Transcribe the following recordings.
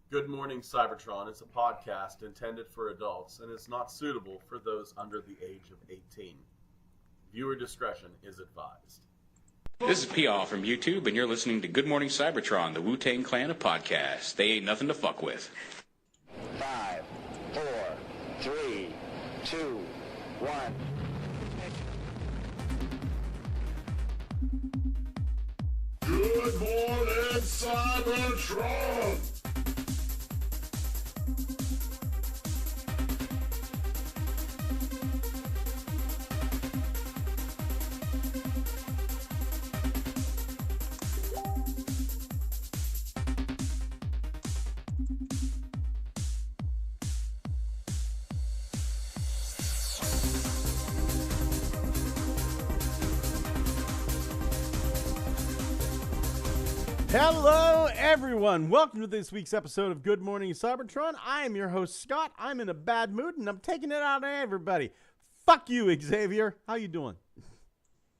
Good Morning Cybertron is a podcast intended for adults and is not suitable for those under the age of 18. Viewer discretion is advised. This is PR from YouTube, and you're listening to Good Morning Cybertron, the Wu-Tang Clan of podcasts. They ain't nothing to fuck with. 5, 4, 3, 2, 1. Good morning, Cybertron! Hello, everyone. Welcome to this week's episode of Good Morning Cybertron. I am your host, Scott. I'm in a bad mood, and I'm taking it out on everybody. Fuck you, Xavier. How you doing?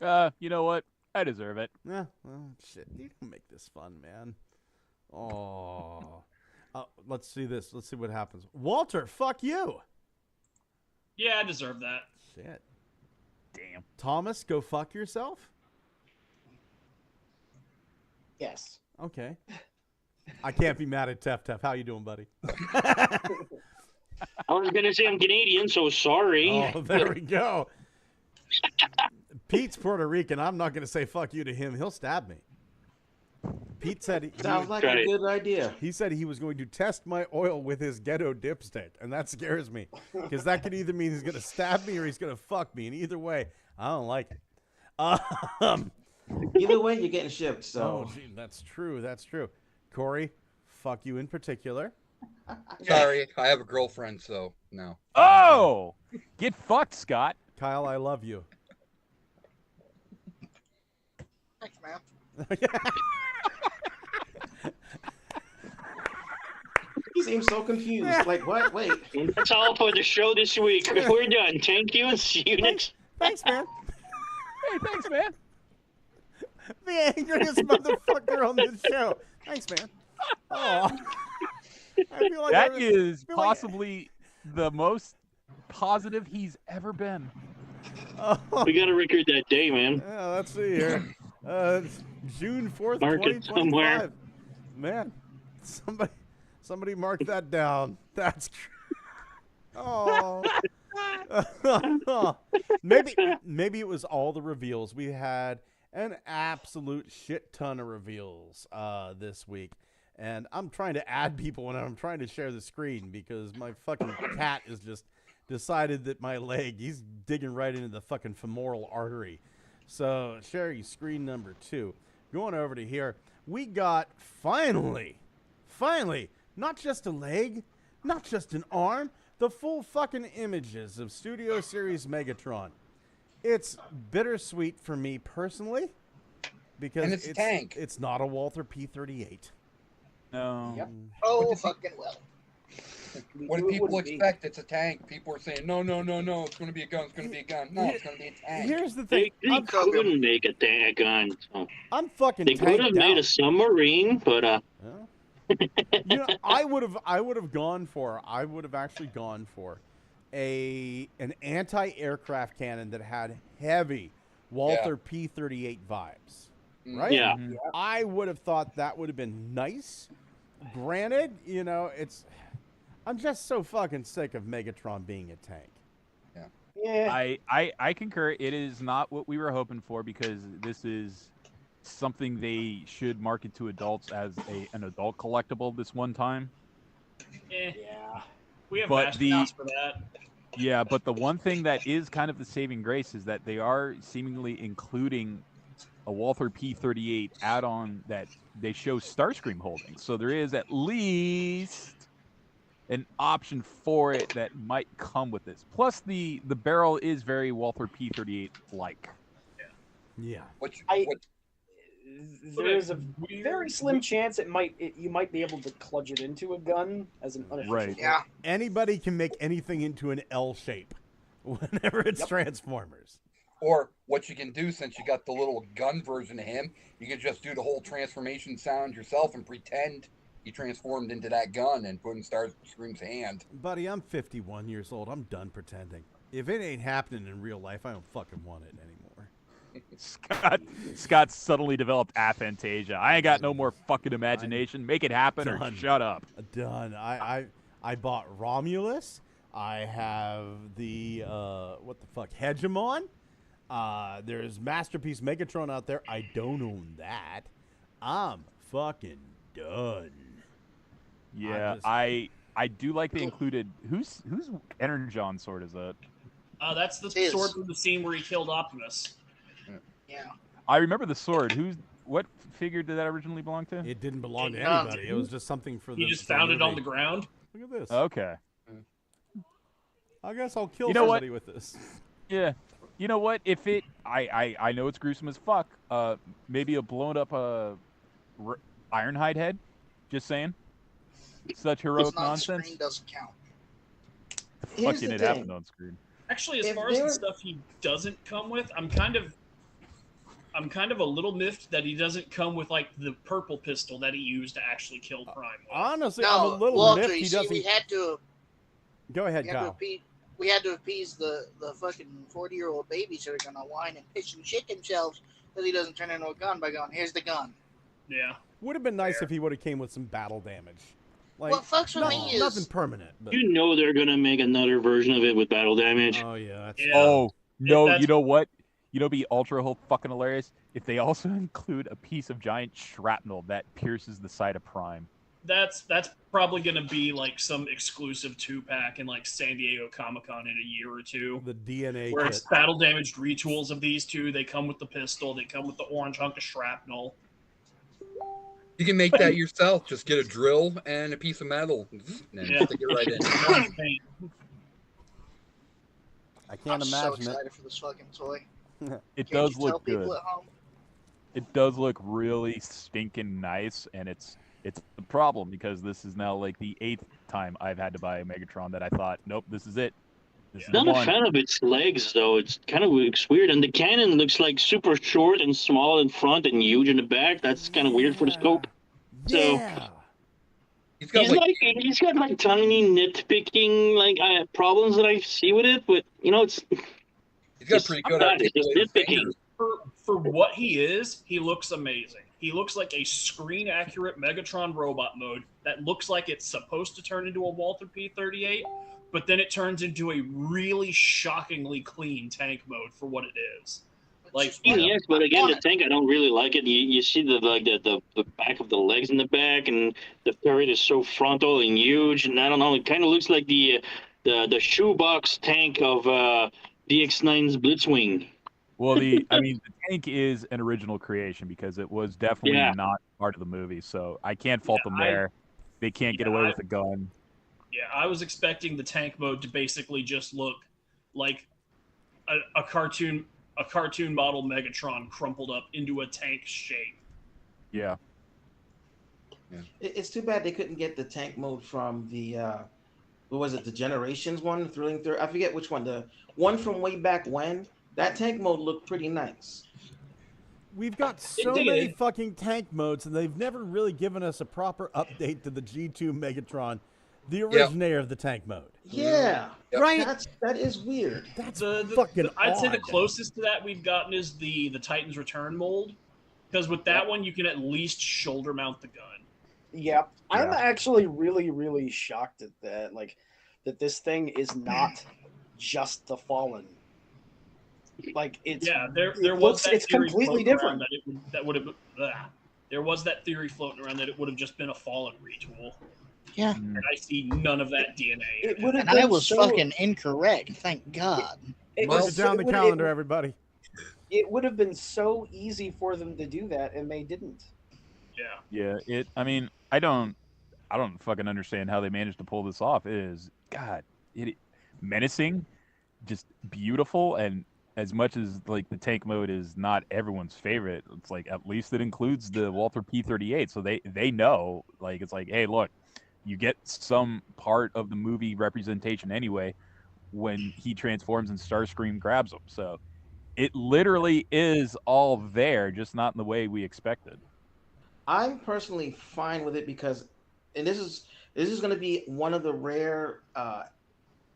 You know what? I deserve it. Yeah, well, shit. You can make this fun, man. Oh. Let's see this. Let's see what happens. Walter, fuck you. Yeah, I deserve that. Shit. Damn. Thomas, go fuck yourself? Yes. Okay. I can't be mad at Tef. How you doing, buddy? I was going to say I'm Canadian, so sorry. Oh, there we go. Pete's Puerto Rican. I'm not going to say fuck you to him. He'll stab me. Pete said Sounds like a good idea. He said he was going to test my oil with his ghetto dipstick, and that scares me because that could either mean he's going to stab me or he's going to fuck me, and either way, I don't like it. Either way, you're getting shipped, so. Oh, gee, that's true. That's true. Corey, fuck you in particular. Sorry, I have a girlfriend, so no. Oh! Get fucked, Scott. Kyle, I love you. Thanks, man. He seems so confused. Like, what? Wait. And that's all for the show this week. We're done. Thank you, and see you next. Thanks, man. Hey, thanks, man. The angriest motherfucker on this show. Thanks, man. Oh, I feel like That is possibly the most positive he's ever been. Oh. We got to record that day, man. Yeah, let's see here. June 4th, Mark it 2025. somewhere. Man, somebody mark that down. That's oh. maybe it was all the reveals. We had an absolute shit ton of reveals this week. And I'm trying to add people and I'm trying to share the screen because my fucking cat has just decided that my leg, he's digging right into the fucking femoral artery. So sharing screen number 2. Going over to here, we got finally, not just a leg, not just an arm, the full fucking images of Studio Series Megatron. It's bittersweet for me personally because And it's a tank. It's not a Walther P-38. No. Yep. Oh, fucking well. What do people expect? It's a tank. People are saying, no, it's going to be a gun, it's going to be a gun. No, it's going to be a tank. Here's the thing. They couldn't make a tank gun. So. I'm fucking They could have made a submarine, but you know, I would have actually gone for an anti-aircraft cannon that had heavy Walther P-38 vibes. Right? Yeah. Mm-hmm. I would have thought that would have been nice. Granted, you know, I'm just so fucking sick of Megatron being a tank. Yeah. I concur. It is not what we were hoping for because this is something they should market to adults as an adult collectible this one time. Yeah. We have But mascots for that. Yeah, but the one thing that is kind of the saving grace is that they are seemingly including a Walther P-38 add-on that they show Starscream holding. So there is at least an option for it that might come with this. Plus, the barrel is very Walther P-38 like. Yeah. There's a very slim chance you might be able to kludge it into a gun as an unofficial. Right. Yeah. Anybody can make anything into an L shape whenever it's Transformers. Or what you can do, since you got the little gun version of him, you can just do the whole transformation sound yourself and pretend he transformed into that gun and put in Starscream's hand. Buddy, I'm 51 years old. I'm done pretending. If it ain't happening in real life, I don't fucking want it anymore. Scott suddenly developed aphantasia. I ain't got no more fucking imagination. Make it happen or shut up. Done. I bought Romulus. I have the what the fuck, Hegemon. There's Masterpiece Megatron out there. I don't own that. I'm fucking done. Yeah, I do like they included whose Energon sword is that? That's the sword from the scene where he killed Optimus. Yeah. I remember the sword. What figure did that originally belong to? It didn't belong to anybody. It was just something for the. He just found it on the ground. Look at this. Okay. I guess I'll kill somebody with this. Yeah. You know what? If it, I know it's gruesome as fuck. Maybe a blown up Ironhide head. Just saying. Such heroic nonsense. Screen doesn't count. Fucking it happened on screen. Actually, as far as the stuff he doesn't come with, I'm kind of a little miffed that he doesn't come with like the purple pistol that he used to actually kill Prime. Honestly, I'm a little miffed he doesn't. We had to. Go ahead, Kyle. We had to appease the fucking 40-year-old babies that are gonna whine and piss and shit themselves that he doesn't turn into a gun by going, "Here's the gun." Yeah. Would have been nice if he would have came with some battle damage. Like, what fucks with me is nothing permanent. But... You know they're gonna make another version of it with battle damage. Oh yeah. Oh no! You know what? You know, be ultra fucking hilarious if they also include a piece of giant shrapnel that pierces the side of Prime. That's probably gonna be like some exclusive 2-pack in like San Diego Comic-Con in a year or two. The DNA where kit. it's battle damaged retools of these two. They come with the pistol. They come with the orange hunk of shrapnel. You can make that yourself. Just get a drill and a piece of metal and stick it right in. I can't I'm imagine so excited for this fucking toy. It does look good. It does look really stinking nice, and it's a problem because this is now like the 8th time I've had to buy a Megatron that I thought, nope, this is it. Not a fan of its legs, though. It's kind of looks weird, and the cannon looks like super short and small in front and huge in the back. That's kind of weird for the scope. So he's got like tiny nitpicking problems that I see with it, but you know he's got pretty good nitpicking. For what he is, he looks amazing. He looks like a screen accurate Megatron robot mode that looks like it's supposed to turn into a Walther P-38. But then it turns into a really shockingly clean tank mode for what it is. Like yes, but again, the tank I don't really like it. You see the back of the legs in the back, and the turret is so frontal and huge, and I don't know. It kind of looks like the shoebox tank of DX9's Blitzwing. Well, the tank is an original creation because it was definitely not part of the movie, so I can't fault them there. They can't get away with a gun. Yeah, I was expecting the tank mode to basically just look like a cartoon model Megatron crumpled up into a tank shape. Yeah. It's too bad they couldn't get the tank mode from the what was it, the Generations one, Thrilling Third? I forget which one. The one from way back when. That tank mode looked pretty nice. We've got so many fucking tank modes, and they've never really given us a proper update to the G2 Megatron, the originator of the tank mode. Yeah. Right? That is weird. That's fucking I'd say odd. the closest to that we've gotten is the Titan's Return mold. Because with that one, you can at least shoulder mount the gun. Yeah. I'm actually really, really shocked at that. Like, that this thing is not just the Fallen. Like, it's it's completely different. There was that theory floating around that it would have just been a Fallen retool. Yeah. And I see none of that DNA. And I was fucking incorrect. Thank God. Mark it down the calendar, everybody. It would have been so easy for them to do that, and they didn't. Yeah. Yeah. I mean, I don't fucking understand how they managed to pull this off. It is menacing, just beautiful, and as much as like the tank mode is not everyone's favorite, it's like at least it includes the Walther P-38, so they know, like, it's like, hey, look, you get some part of the movie representation anyway when he transforms and Starscream grabs him. So it literally is all there, just not in the way we expected. I'm personally fine with it because and this is going to be one of the rare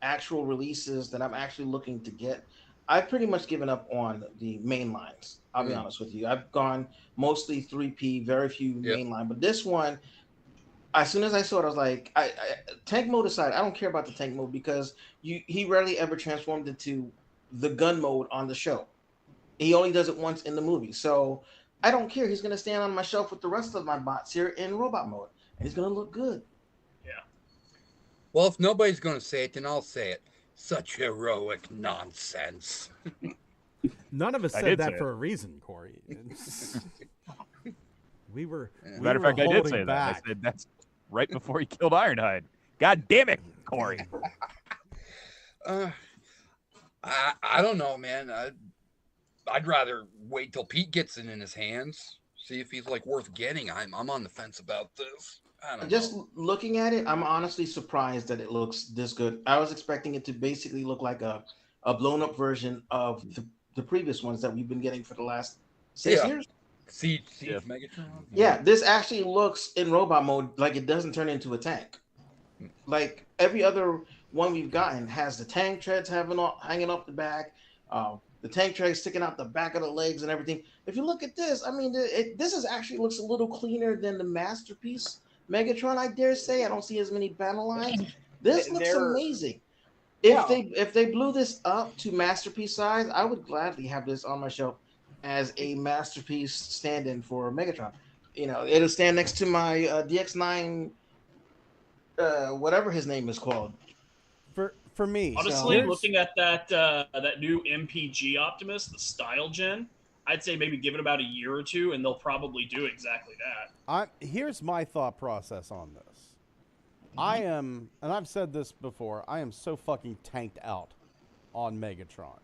actual releases that I'm actually looking to get. I've pretty much given up on the main lines. I'll be honest with you. I've gone mostly 3P, very few mainline, but this one, as soon as I saw it, I was like, tank mode aside, I don't care about the tank mode because he rarely ever transformed into the gun mode on the show. He only does it once in the movie. So I don't care. He's going to stand on my shelf with the rest of my bots here in robot mode, and he's going to look good. Yeah. Well, if nobody's going to say it, then I'll say it. Such heroic nonsense. None of us said that for a reason, Corey. We were. Matter of fact, I did say that. I said that's right before he killed Ironhide. God damn it, Corey. I don't know, man. I'd rather wait till Pete gets it in his hands, see if he's like worth getting. I'm on the fence about this. I don't know. Looking at it, I'm honestly surprised that it looks this good. I was expecting it to basically look like a blown up version of the previous ones that we've been getting for the last 6 years. Siege Megatron. Yeah, this actually looks in robot mode like it doesn't turn into a tank. Like every other one we've gotten has the tank treads hanging off the back, the tank treads sticking out the back of the legs and everything. If you look at this, I mean, this is actually looks a little cleaner than the Masterpiece Megatron. I dare say I don't see as many battle lines. This looks amazing. If they blew this up to Masterpiece size, I would gladly have this on my shelf as a Masterpiece stand-in for Megatron. You know, it'll stand next to my DX9, whatever his name is called. For me, honestly, looking at that new MPG Optimus, the Style Gen, I'd say maybe give it about a year or two, and they'll probably do exactly that. Here's my thought process on this. I am, and I've said this before, I am so fucking tanked out on Megatron.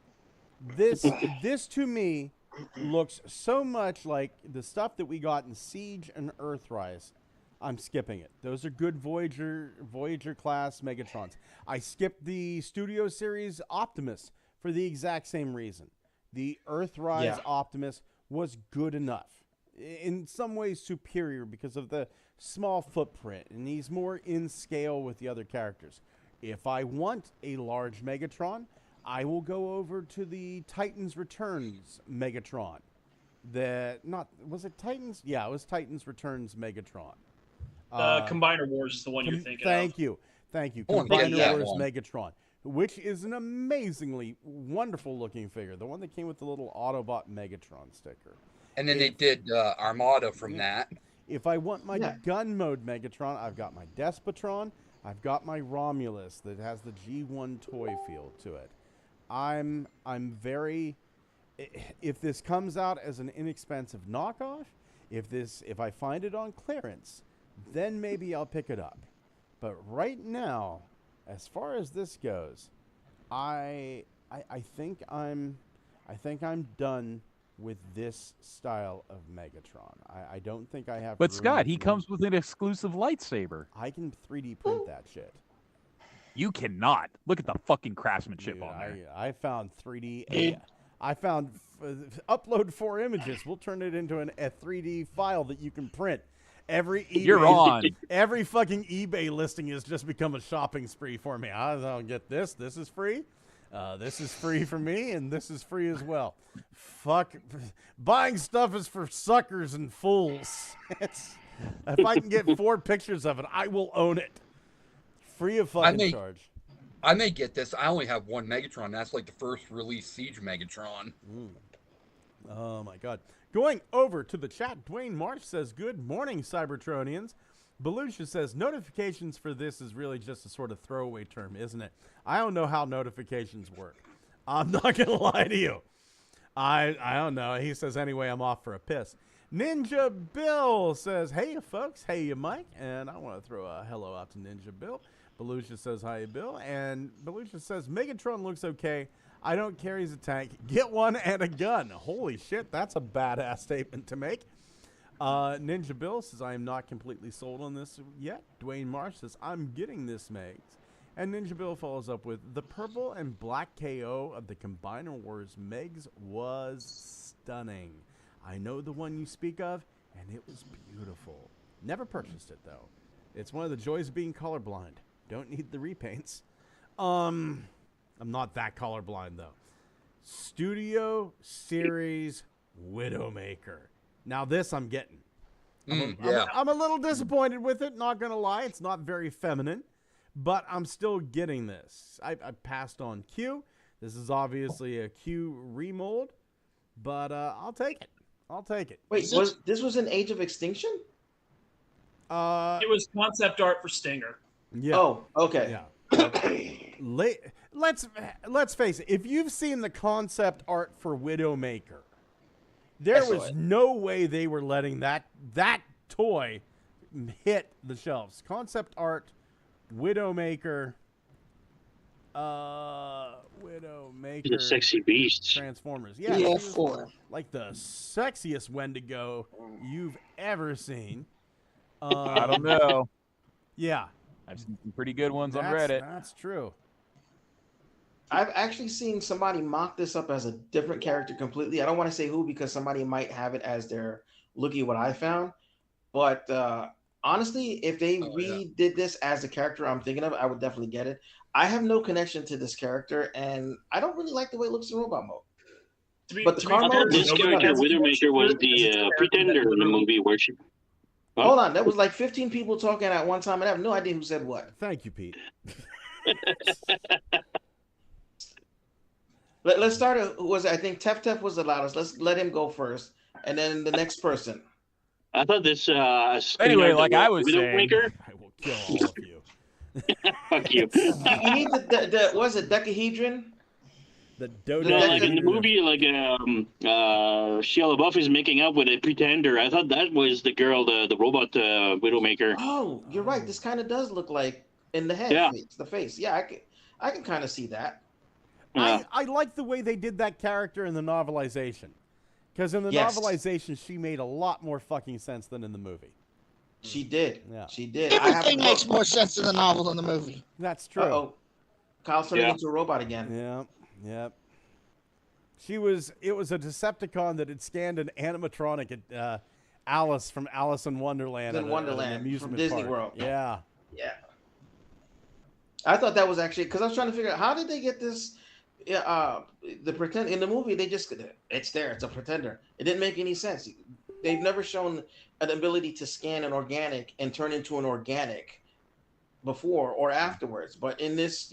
This to me looks so much like the stuff that we got in Siege and Earthrise. I'm skipping it. Those are good Voyager class Megatrons. I skipped the Studio Series Optimus for the exact same reason. The Earthrise Optimus was good enough. In some ways superior because of the small footprint, and he's more in scale with the other characters. If I want a large Megatron, I will go over to the Titans Returns Megatron. Was it Titans? Yeah, it was Titans Returns Megatron. Combiner Wars is the one you're thinking of. Thank you. Combiner Wars Megatron, which is an amazingly wonderful looking figure. The one that came with the little Autobot Megatron sticker. And then they did Armada from that. If I want my gun mode Megatron, I've got my Despotron. I've got my Romulus that has the G1 toy feel to it. I'm very. If this comes out as an inexpensive knockoff, if I find it on clearance, then maybe I'll pick it up. But right now, as far as this goes, I think I'm done with this style of Megatron. I don't think I have. But Scott, he comes with an exclusive lightsaber. I can 3D print that shit. You cannot. Look at the fucking craftsmanship on there. I found 3D. I found upload 4 images. We'll turn it into a 3D file that you can print. Every fucking eBay listing has just become a shopping spree for me. I'll get this. This is free. This is free for me, and this is free as well. Fuck, buying stuff is for suckers and fools. If I can get 4 pictures of it, I will own it, free of fucking charge. I may get this. I only have one Megatron. That's like the first release Siege Megatron. Oh my god. Going over to the chat, Dwayne Marsh says, "Good morning, Cybertronians." Belushi says, "Notifications for this is really just a sort of throwaway term, isn't it? I don't know how notifications work. I'm not going to lie to you. I don't know." He says, "Anyway, I'm off for a piss." Ninja Bill says, "Hey, folks. Hey, Mike." And I want to throw a hello out to Ninja Bill. Belushi says, "Hi, Bill." And Belushi says, "Megatron looks okay. I don't care he's a tank. Get one and a gun." Holy shit, that's a badass statement to make. Ninja Bill says, "I am not completely sold on this yet." Dwayne Marsh says, "I'm getting this, Megs." And Ninja Bill follows up with, "The purple and black KO of the Combiner Wars Megs was stunning. I know the one you speak of, and it was beautiful. Never purchased it, though. It's one of the joys of being colorblind. Don't need the repaints. I'm not that colorblind though. Studio Series Widowmaker. Now this I'm getting. I'm a little disappointed with it, not going to lie. It's not very feminine, but I'm still getting this. I passed on Q. This is obviously a Q remold, but I'll take it. I'll take it. Wait, this was an Age of Extinction? It was concept art for Stinger. Yeah. Oh, okay. Yeah. Let's face it. If you've seen the concept art for Widowmaker, there was no way they were letting that toy hit the shelves. Concept art, Widowmaker, The sexy beast. Transformers. Yeah, Yeah, like the sexiest Wendigo you've ever seen. I don't know. Yeah. I've seen some pretty good ones on Reddit. That's true. I've actually seen somebody mock this up as a different character completely. I don't want to say who because somebody might have it as their looky what I found. But honestly, if they redid this as the character I'm thinking of, I would definitely get it. I have no connection to this character, and I don't really like the way it looks in robot mode. But the car mode, this character, Widowmaker, was the pretender in the movie where she... Hold on, that was like 15 people talking at one time, and I have no idea who said what. Thank you, Pete. Let's start. I think Tef was the loudest. Let's let him go first, and then the next person. I thought this. Anyway, like I was saying, I will kill all of you. Fuck you. You need the was it decahedron? The like in the movie, like Shia LaBeouf is making up with a pretender. I thought that was the girl, the robot Widowmaker. Oh, you're right. This kind of does look like in the head. Yeah. The face. Yeah, I can kind of see that. I like the way they did that character in the novelization. Because in the novelization, she made a lot more fucking sense than in the movie. She did. Yeah. She did. Everything makes more sense in the novel than the movie. That's true. Uh-oh. Kyle's turning into a robot again. Yeah. Yep. It was a Decepticon that had scanned an animatronic at Alice from Alice in Wonderland. In Wonderland from Disney park. World. Yeah. Yeah. I thought that was actually because I was trying to figure out how did they get this. The pretend in the movie it's there. It's a pretender. It didn't make any sense. They've never shown an ability to scan an organic and turn into an organic before or afterwards. But in this,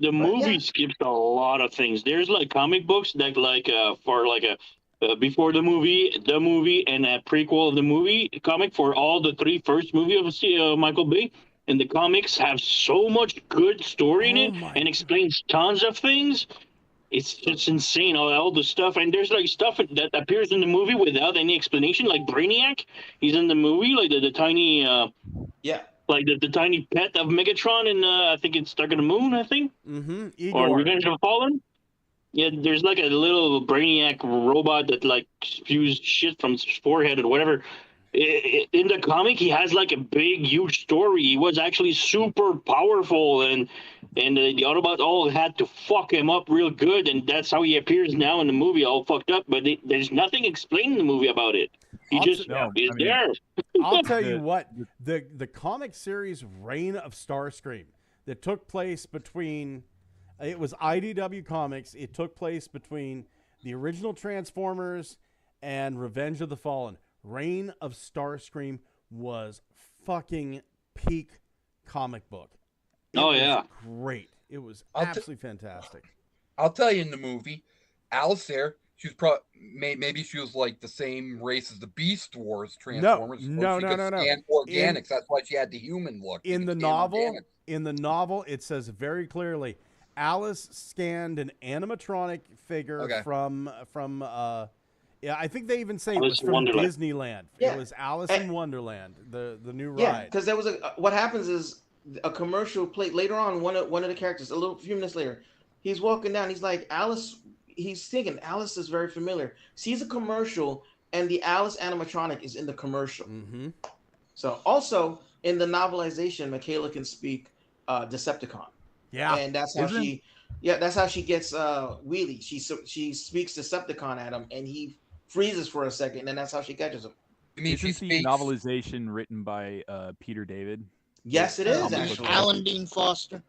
the movie skips a lot of things. There's like comic books that for before the movie, and a prequel of the movie comic for all the three first movies of Michael Bay. And the comics have so much good story in it and explains tons of things. It's just insane, all the stuff. And there's like stuff that appears in the movie without any explanation, like Brainiac. He's in the movie, like the tiny, like the tiny pet of Megatron in I think it's Dark of the Moon, I think, or Revenge of the Fallen. Yeah, there's like a little Brainiac robot that like spews shit from his forehead or whatever. In the comic, he has like a big, huge story. He was actually super powerful, and the Autobots all had to fuck him up real good, and that's how he appears now in the movie, all fucked up. But there's nothing explained in the movie about it. He is there. I'll tell you what, the comic series Reign of Starscream that took place between, it was IDW Comics. It took place between the original Transformers and Revenge of the Fallen. Reign of Starscream was fucking peak comic book. It was great. It was absolutely fantastic. I'll tell you, in the movie, Alice there, she was maybe she was like the same race as the Beast Wars Transformers. No. Organics. That's why she had the human look. In the novel, it says very clearly, Alice scanned an animatronic figure from I think they even say it was from Wonderland. Disneyland. Yeah. It was Alice in Wonderland, the new ride. Yeah, because there was what happens is a commercial played later on. One of the characters, few minutes later, he's walking down. He's like, Alice. He's thinking Alice is very familiar. Sees a commercial, and the Alice animatronic is in the commercial. Mm-hmm. So also in the novelization, Michaela can speak Decepticon. Yeah, and that's how that's how she gets Wheelie. She speaks Decepticon at him, and he freezes for a second, and that's how she catches him. I mean, Isn't the novelization written by Peter David? Yes, it is actually. Alan Dean Foster.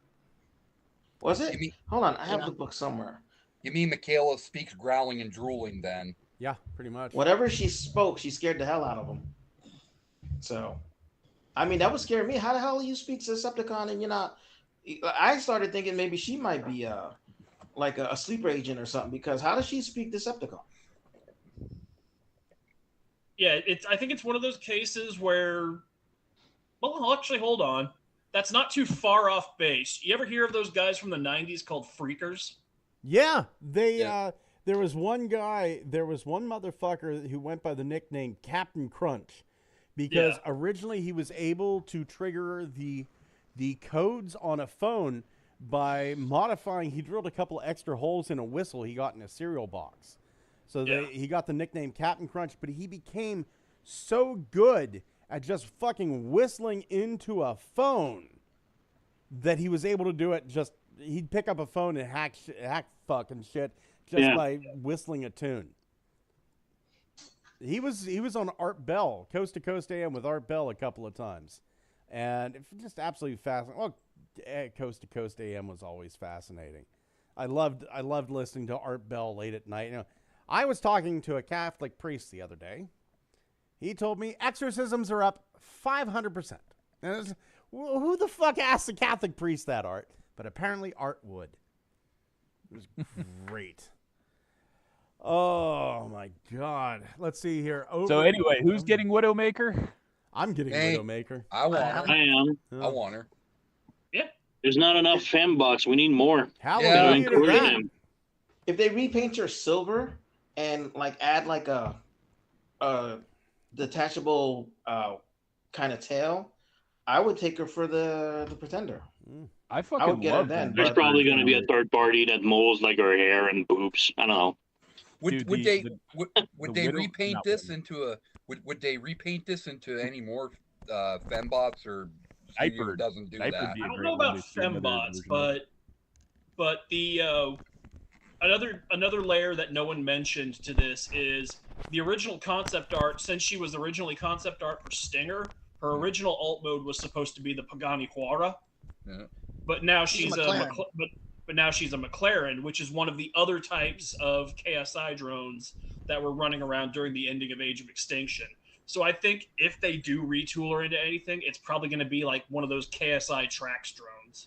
Was it? Hold on, I have the book somewhere. You mean Michaela speaks growling and drooling then? Yeah, pretty much. Whatever she spoke, she scared the hell out of him. So, I mean, that would scare me. How the hell do you speak Decepticon and you're not? I started thinking maybe she might be like a sleeper agent or something, because how does she speak Decepticon? Yeah, I think it's one of those cases where, well, actually, hold on. That's not too far off base. You ever hear of those guys from the 90s called Freakers? Yeah, there was one guy, there was one motherfucker who went by the nickname Captain Crunch, because originally he was able to trigger the codes on a phone by modifying. He drilled a couple extra holes in a whistle he got in a cereal box. So he got the nickname Captain Crunch, but he became so good at just fucking whistling into a phone that he was able to do it. Just he'd pick up a phone and hack fucking shit just by whistling a tune. He was on Art Bell, Coast to Coast AM with Art Bell a couple of times, and just absolutely fascinating. Well, Coast to Coast AM was always fascinating. I loved listening to Art Bell late at night. You know, I was talking to a Catholic priest the other day. He told me exorcisms are up 500%. And who the fuck asked the Catholic priest that, Art? But apparently Art would. It was great. Oh, my God. Let's see here. So anyway, who's getting Widowmaker? I'm getting Widowmaker. I want her. I am. I want her. Yeah. There's not enough fembots. We need more. Hallelujah To encourage them. If they repaint her silver and like add like a detachable kind of tail, I would take her for the Pretender. I fucking love that. There's probably going to be a third party that molds like her hair and boobs. I don't know. Would they repaint this into any more fembots, or Studio doesn't do that? I don't know about fembots, but the another layer that no one mentioned to this is the original concept art. Since she was originally concept art for Stinger, her original alt mode was supposed to be the Pagani Huara. Yeah. But now she's but now she's a McLaren, which is one of the other types of KSI drones that were running around during the ending of Age of Extinction. So I think if they do retool her into anything, it's probably going to be like one of those KSI Trax drones.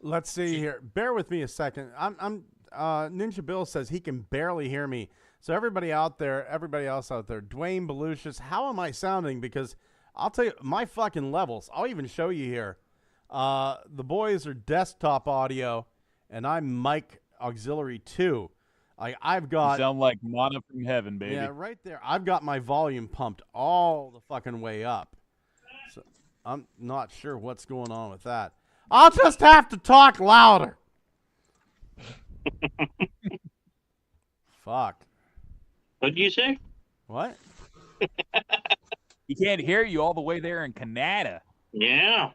Let's see here. Bear with me a second. Ninja Bill says he can barely hear me. So everybody else out there, Dwayne Belushis, how am I sounding? Because I'll tell you, my fucking levels, I'll even show you here. The boys are desktop audio, and I'm mic auxiliary 2. I've got... You sound like Mana from Heaven, baby. Yeah, right there. I've got my volume pumped all the fucking way up. So I'm not sure what's going on with that. I'll just have to talk louder. Fuck. What did you say? What? He can't hear you all the way there in Canada. Yeah.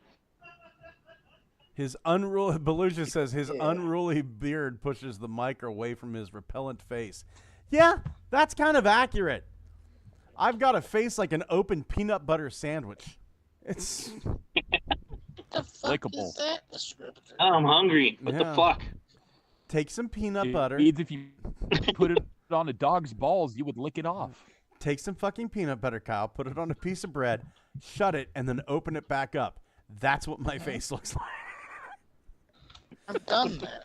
His unruly, Beluga says his unruly beard pushes the mic away from his repellent face. Yeah, that's kind of accurate. I've got a face like an open peanut butter sandwich. It's likable. I'm hungry. What the fuck? Take some peanut butter. If you put it on a dog's balls, you would lick it off. Take some fucking peanut butter, Kyle. Put it on a piece of bread, shut it, and then open it back up. That's what my face looks like. I've done that.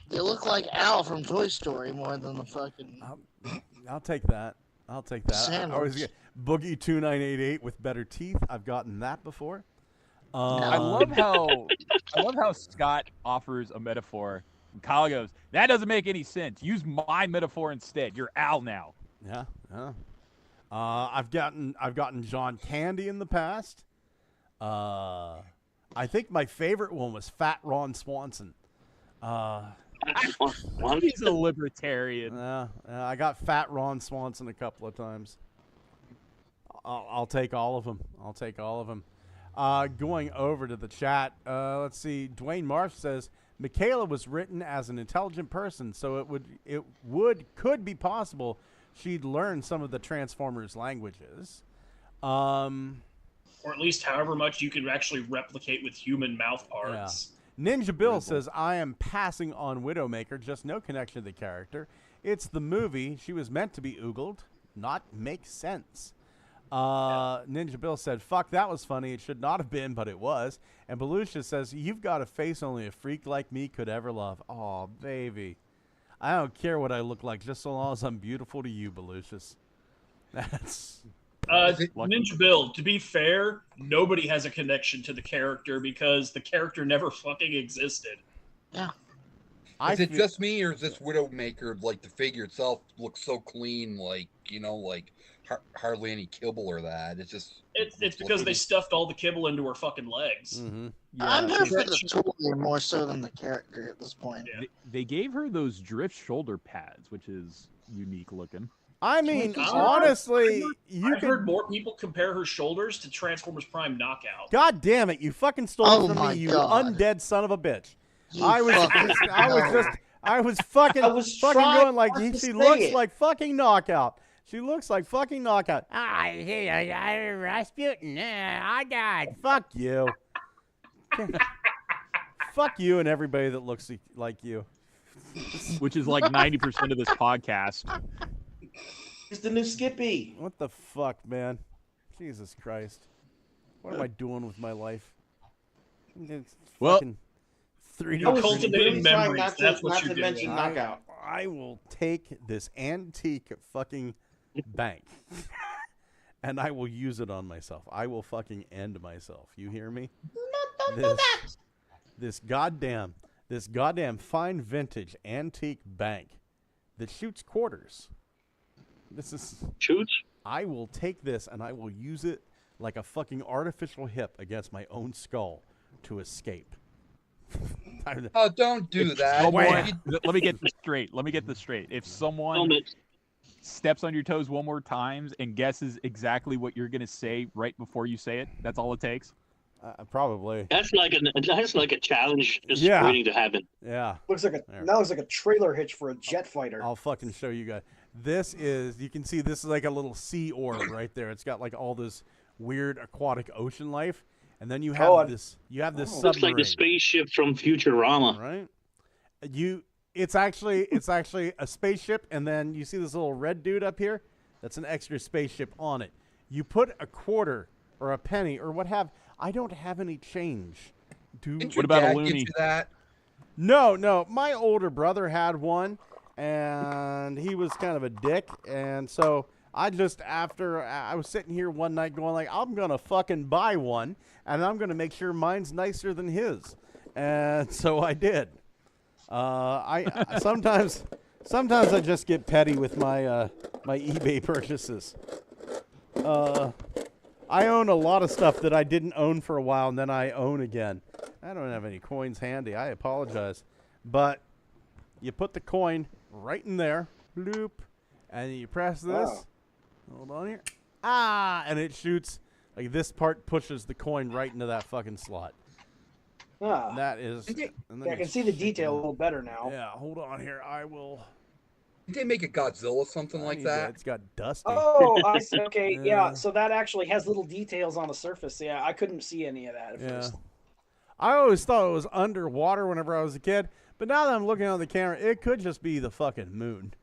They look like Al from Toy Story more than the fucking. I'll take that. I always get Boogie 2988 with better teeth. I've gotten that before. I love how Scott offers a metaphor. And Kyle goes, "That doesn't make any sense. Use my metaphor instead. You're Al now." Yeah. I've gotten John Candy in the past. I think my favorite one was Fat Ron Swanson. He's a libertarian. I got Fat Ron Swanson a couple of times. I'll take all of them. Going over to the chat, let's see. Dwayne Marsh says, Michaela was written as an intelligent person, so could be possible she'd learn some of the Transformers languages. Or at least however much you can actually replicate with human mouth parts. Yeah. Ninja Bill says, I am passing on Widowmaker, just no connection to the character. It's the movie. She was meant to be oogled. Not make sense. Ninja Bill said, fuck, that was funny. It should not have been, but it was. And Belucia says, you've got a face only a freak like me could ever love. Oh, baby. I don't care what I look like, just so long as I'm beautiful to you, Belucius. That's... Ninja Bill, to be fair, nobody has a connection to the character because the character never fucking existed. Yeah. Is it just me, or is this Widowmaker, like, the figure itself looks so clean, like, you know, like, hardly any kibble or that? It's just... It's because they stuffed all the kibble into her fucking legs. Mm-hmm. Yeah, I'm here for the tool more so than the character at this point. Yeah. They gave her those drift shoulder pads, which is unique looking. I mean, honestly, I've heard more people compare her shoulders to Transformers Prime Knockout. God damn it! You fucking stole it from me, you undead son of a bitch. I was fucking going like she looks like fucking Knockout. She looks like fucking Knockout. Rasputin. I died. Fuck you. Fuck you and everybody that looks like you. Which is like 90% of this podcast. He's the new Skippy. What the fuck, man? Jesus Christ. What am I doing with my life? It's fucking 3D. Cultivating memories. That's what you're doing. Knockout. I will take this antique fucking bank and I will use it on myself. I will fucking end myself. You hear me? Don't do that. This goddamn fine vintage antique bank that shoots quarters. Shoots? I will take this and I will use it like a fucking artificial hip against my own skull to escape. Oh, don't do that. Let me get this straight. If someone steps on your toes one more time and guesses exactly what you're going to say right before you say it, that's all it takes? Probably. That's like a challenge just waiting to happen. Yeah. Looks like a trailer hitch for a jet fighter. I'll fucking show you guys. You can see this is like a little sea orb right there. It's got like all this weird aquatic ocean life. And then you have this submarine. Looks like the spaceship from Futurama. Right? It's actually a spaceship, and then you see this little red dude up here? That's an extra spaceship on it. You put a quarter or a penny or what have. I don't have any change. Dude, what about a loony? No. My older brother had one, and he was kind of a dick, and so I was sitting here one night going like, I'm gonna fucking buy one, and I'm gonna make sure mine's nicer than his, and so I did. I sometimes I just get petty with my my eBay purchases. I own a lot of stuff that I didn't own for a while, and then I own again. I don't have any coins handy. I apologize. But you put the coin right in there, loop, and you press this. Wow. Hold on here. And it shoots. Like this part pushes the coin right into that fucking slot. That is... I can see the detail a little better now. Yeah, hold on here. I will... Did they make a Godzilla something like that? It's got dusty. Oh, I see. Okay, yeah. So that actually has little details on the surface. Yeah, I couldn't see any of that at first. I always thought it was underwater whenever I was a kid, but now that I'm looking on the camera, it could just be the fucking moon.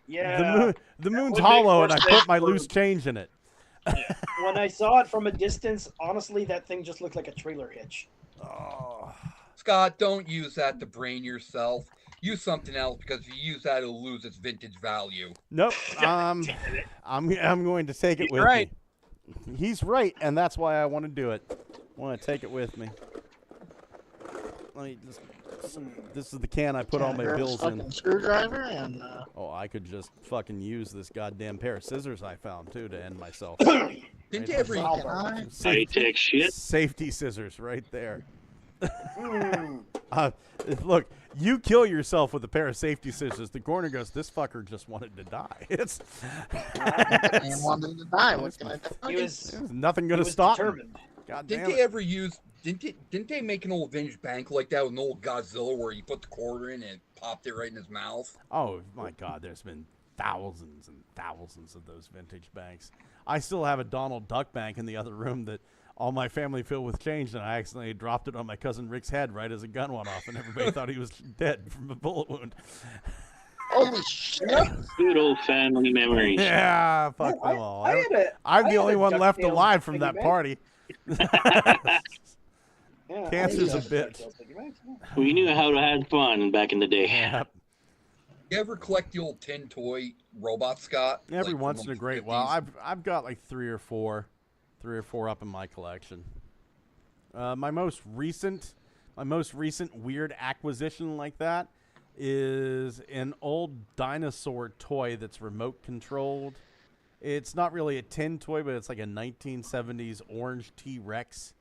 Yeah. The moon's hollow, and I put my loose change in it. When I saw it from a distance, honestly, that thing just looked like a trailer hitch. Oh. Scott, don't use that to brain yourself. Use something else, because if you use that, it'll lose its vintage value. Nope. I'm going to take it with me. He's right, and that's why I want to do it. I want to take it with me. Let me just... This is the can I put all my bills in. Screwdriver and. Oh, I could just fucking use this goddamn pair of scissors I found too to end myself. Didn't you ever? High-tech shit. Safety scissors right there. Look, you kill yourself with a pair of safety scissors. The coroner goes, "This fucker just wanted to die." It's wanted to die. What can I do? There's nothing going to stop him. Did they ever use Didn't they make an old vintage bank like that with an old Godzilla where you put the quarter in and it popped it right in his mouth? Oh my God, there's been thousands and thousands of those vintage banks. I still have a Donald Duck bank in the other room that all my family filled with change, and I accidentally dropped it on my cousin Rick's head right as a gun went off, and everybody thought he was dead from a bullet wound. Holy shit! Good old family memories. Yeah, fuck them all. I'm the only one left alive from that party. Cancer's a bitch. We knew how to have fun back in the day. Yeah. You ever collect the old tin toy robot, Scott? Every Like, once from in a the great 50s? while. I've got like three or four up in my collection. My most recent weird acquisition like that is an old dinosaur toy that's remote controlled. It's not really a tin toy, but it's like a 1970s orange T-Rex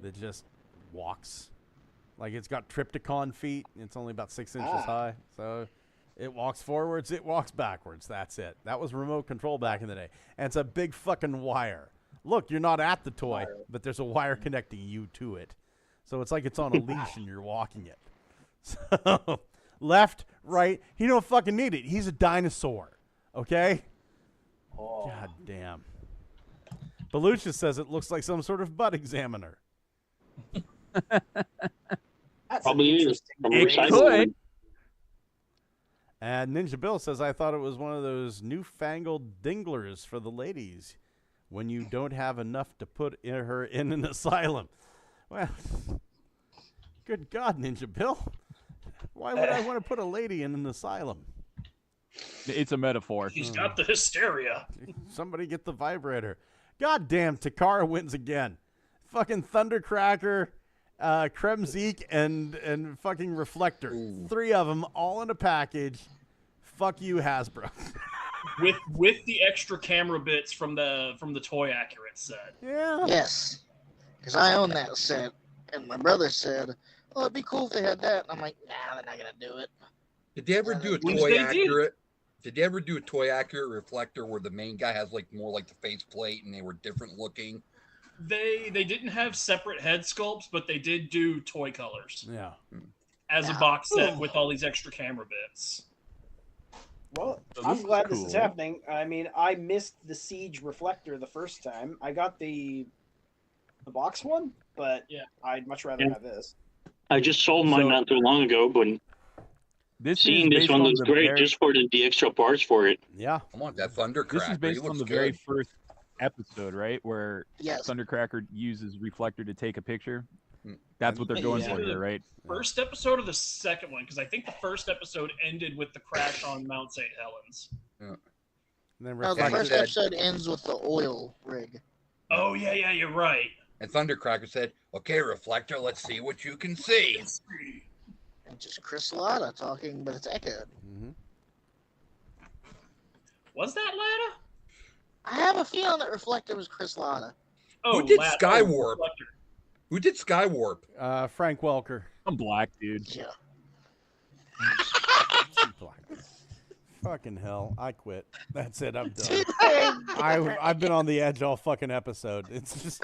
that just walks. Like, it's got Trypticon feet. It's only about 6 inches high. So it walks forwards, it walks backwards. That's it. That was remote control back in the day. And it's a big fucking wire. Look, you're not at the toy, but there's a wire connecting you to it. So it's like it's on a leash and you're walking it. So left, right, he don't fucking need it. He's a dinosaur. Okay? God damn. Belucia says it looks like some sort of butt examiner. Probably is. It could. And Ninja Bill says, I thought it was one of those newfangled dinglers for the ladies when you don't have enough to put her in an asylum. Well, good God, Ninja Bill. Why would I want to put a lady in an asylum? It's a metaphor. He's got the hysteria. Somebody get the vibrator. God damn, Takara wins again. Fucking Thundercracker, Kremzeek, and fucking Reflector. Ooh. 3 of them all in a package. Fuck you, Hasbro. with the extra camera bits from the Toy Accurate set. Yeah. Yes, because I own that set, and my brother said, "Oh, it'd be cool if they had that." And I'm like, "Nah, they're not gonna do it." Did they ever do a Which toy they accurate? Did they ever do a toy accurate reflector where the main guy has like more like the face plate and they were different looking? They didn't have separate head sculpts, but they did do toy colors Yeah. as a box set with all these extra camera bits. Well, So I'm this glad is this is cool. happening. I mean, I missed the Siege Reflector the first time. I got the box one, but Yeah. I'd much rather Yeah. have this. I just sold mine So- not too long ago, but This seeing is this based one on looks the great very- just for the extra parts for it. Yeah. Come on, that Thundercracker. This is based he on looks the very good. first episode, right? Where Yes. Thundercracker uses Reflector to take a picture. That's what they're going Yeah. for here, right? First episode or the second one? Because I think the first episode ended with the crash on Mount St. Helens. And then No, the Reflector first said- episode ends with the oil rig. Oh yeah, you're right. And Thundercracker said, "Okay, Reflector, let's see what you can see." And just Chris Latta talking, but it's echoed. Mm-hmm. Was that Latta? I have a feeling that Reflector was Chris Latta. Oh, Who did Latta. Skywarp? Reflector. Who did Skywarp? Frank Welker. I'm black, dude. Yeah. Fucking hell. I quit. That's it. I'm done. Two I've been on the edge all fucking episode. It's just...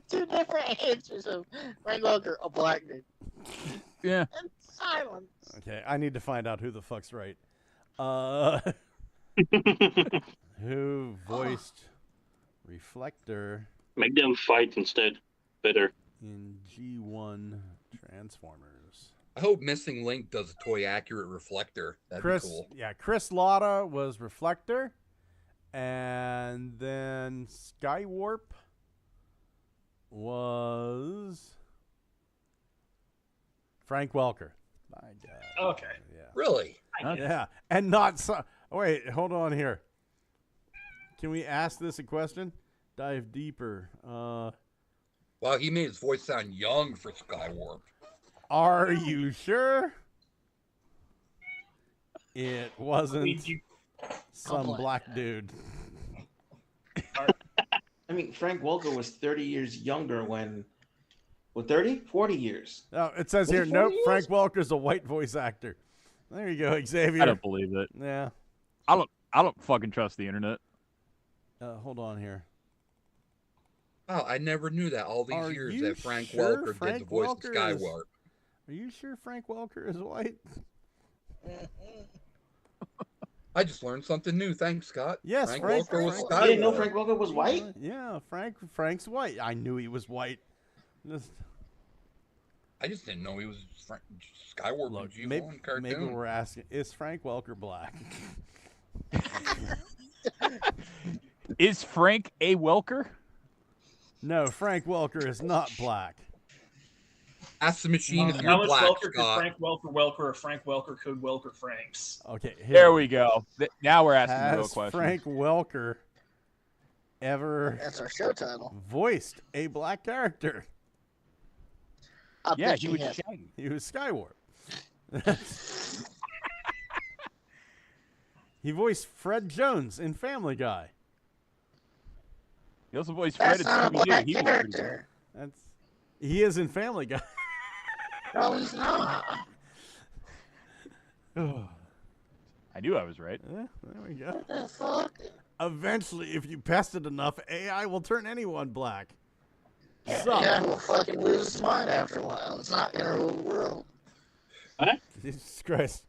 two different answers of Frank Welker, a black dude. Yeah. And silence. Okay, I need to find out who the fuck's right. Who voiced Reflector Make them fight instead. Better. in G1 Transformers? I hope Missing Link does a toy accurate Reflector. That'd Chris, be cool. yeah, Chris Latta was Reflector, and then Skywarp was Frank Welker. My God. Okay. Yeah. Really? Yeah, and not so. Wait, hold on here. Can we ask this a question? Dive deeper. Wow, he made his voice sound young for Skywarp. Are you sure? It wasn't some black dude. I mean, Frank Welker was 30 years younger when... Well, 30? 40 years. No, it says here, Was it nope, 40 years? Frank Welker's a white voice actor. There you go, Xavier. I don't believe it. Yeah. I don't fucking trust the internet. Hold on here. Wow, I never knew that all these years that Frank Welker did the voice of Skywalker. Are you sure Frank Welker is white? I just learned something new. Thanks, Scott. Yes, Frank Welker was Skywalker. You didn't know Frank Welker was white? Yeah, Frank's white. I knew he was white. I just didn't know he was Skywalker. Look, cartoon. maybe we're asking, is Frank Welker black? Is Frank a Welker? No, Frank Welker is not black. Ask the machine if you're how much black, Welker Scott. could Frank Welker or Frank Welker could Welker Franks? Okay, there we go. Now we're asking the real Has question. Frank Welker ever That's our show title. voiced a black character? Yeah, he was Shaggy. He was Skywarp. He voiced Fred Jones in Family Guy. He also voiced Fred in Scooby-Doo. He was pretty good. He is in Family Guy. No, he's not. I knew I was right. Yeah, there we go. Eventually, if you pest it enough, AI will turn anyone black. Yeah, will fucking lose his mind after a while. It's not gonna rule the world. What? Jesus Christ.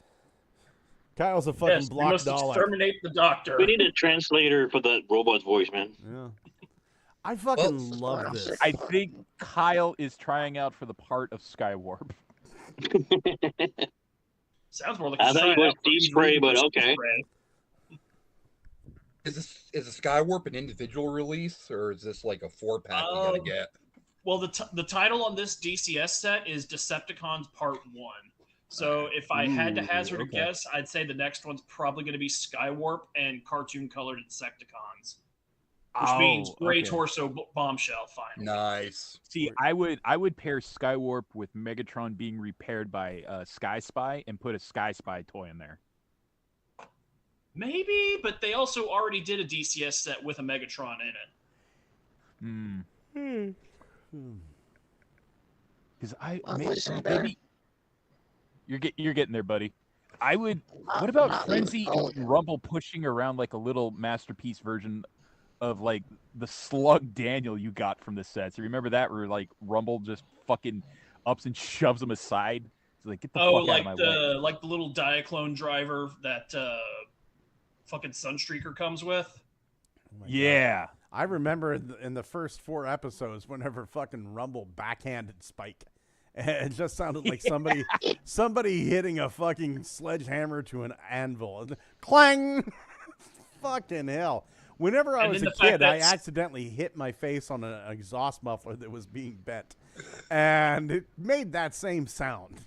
Kyle's a fucking we block must dollar. exterminate the doctor. We need a translator for the robot's voice, man. Yeah. I fucking love this. I think Kyle is trying out for the part of Skywarp. Sounds more like I thought it was D-Spray, but okay. Is a Skywarp an individual release, or is this like a 4-pack we gotta get? Well, the title on this DCS set is Decepticons Part 1. So if I had to hazard a guess, I'd say the next one's probably going to be Skywarp and cartoon-colored Decepticons. Which means Gray Torso Bombshell, finally. Nice. See, I would pair Skywarp with Megatron being repaired by Sky Spy and put a Sky Spy toy in there. Maybe, but they also already did a DCS set with a Megatron in it. Because maybe you're getting there, buddy. I would. What about Frenzy and Rumble pushing around like a little masterpiece version of like the Slug Daniel you got from the sets? You remember that, where like Rumble just fucking ups and shoves him aside? It's like, get the fuck out of my way. Like the little Diaclone driver that fucking Sunstreaker comes with. Yeah. I remember in the first 4 episodes whenever fucking Rumble backhanded Spike. It just sounded like somebody hitting a fucking sledgehammer to an anvil. Clang! Fucking hell. Whenever I was a kid, I accidentally hit my face on an exhaust muffler that was being bent. And it made that same sound.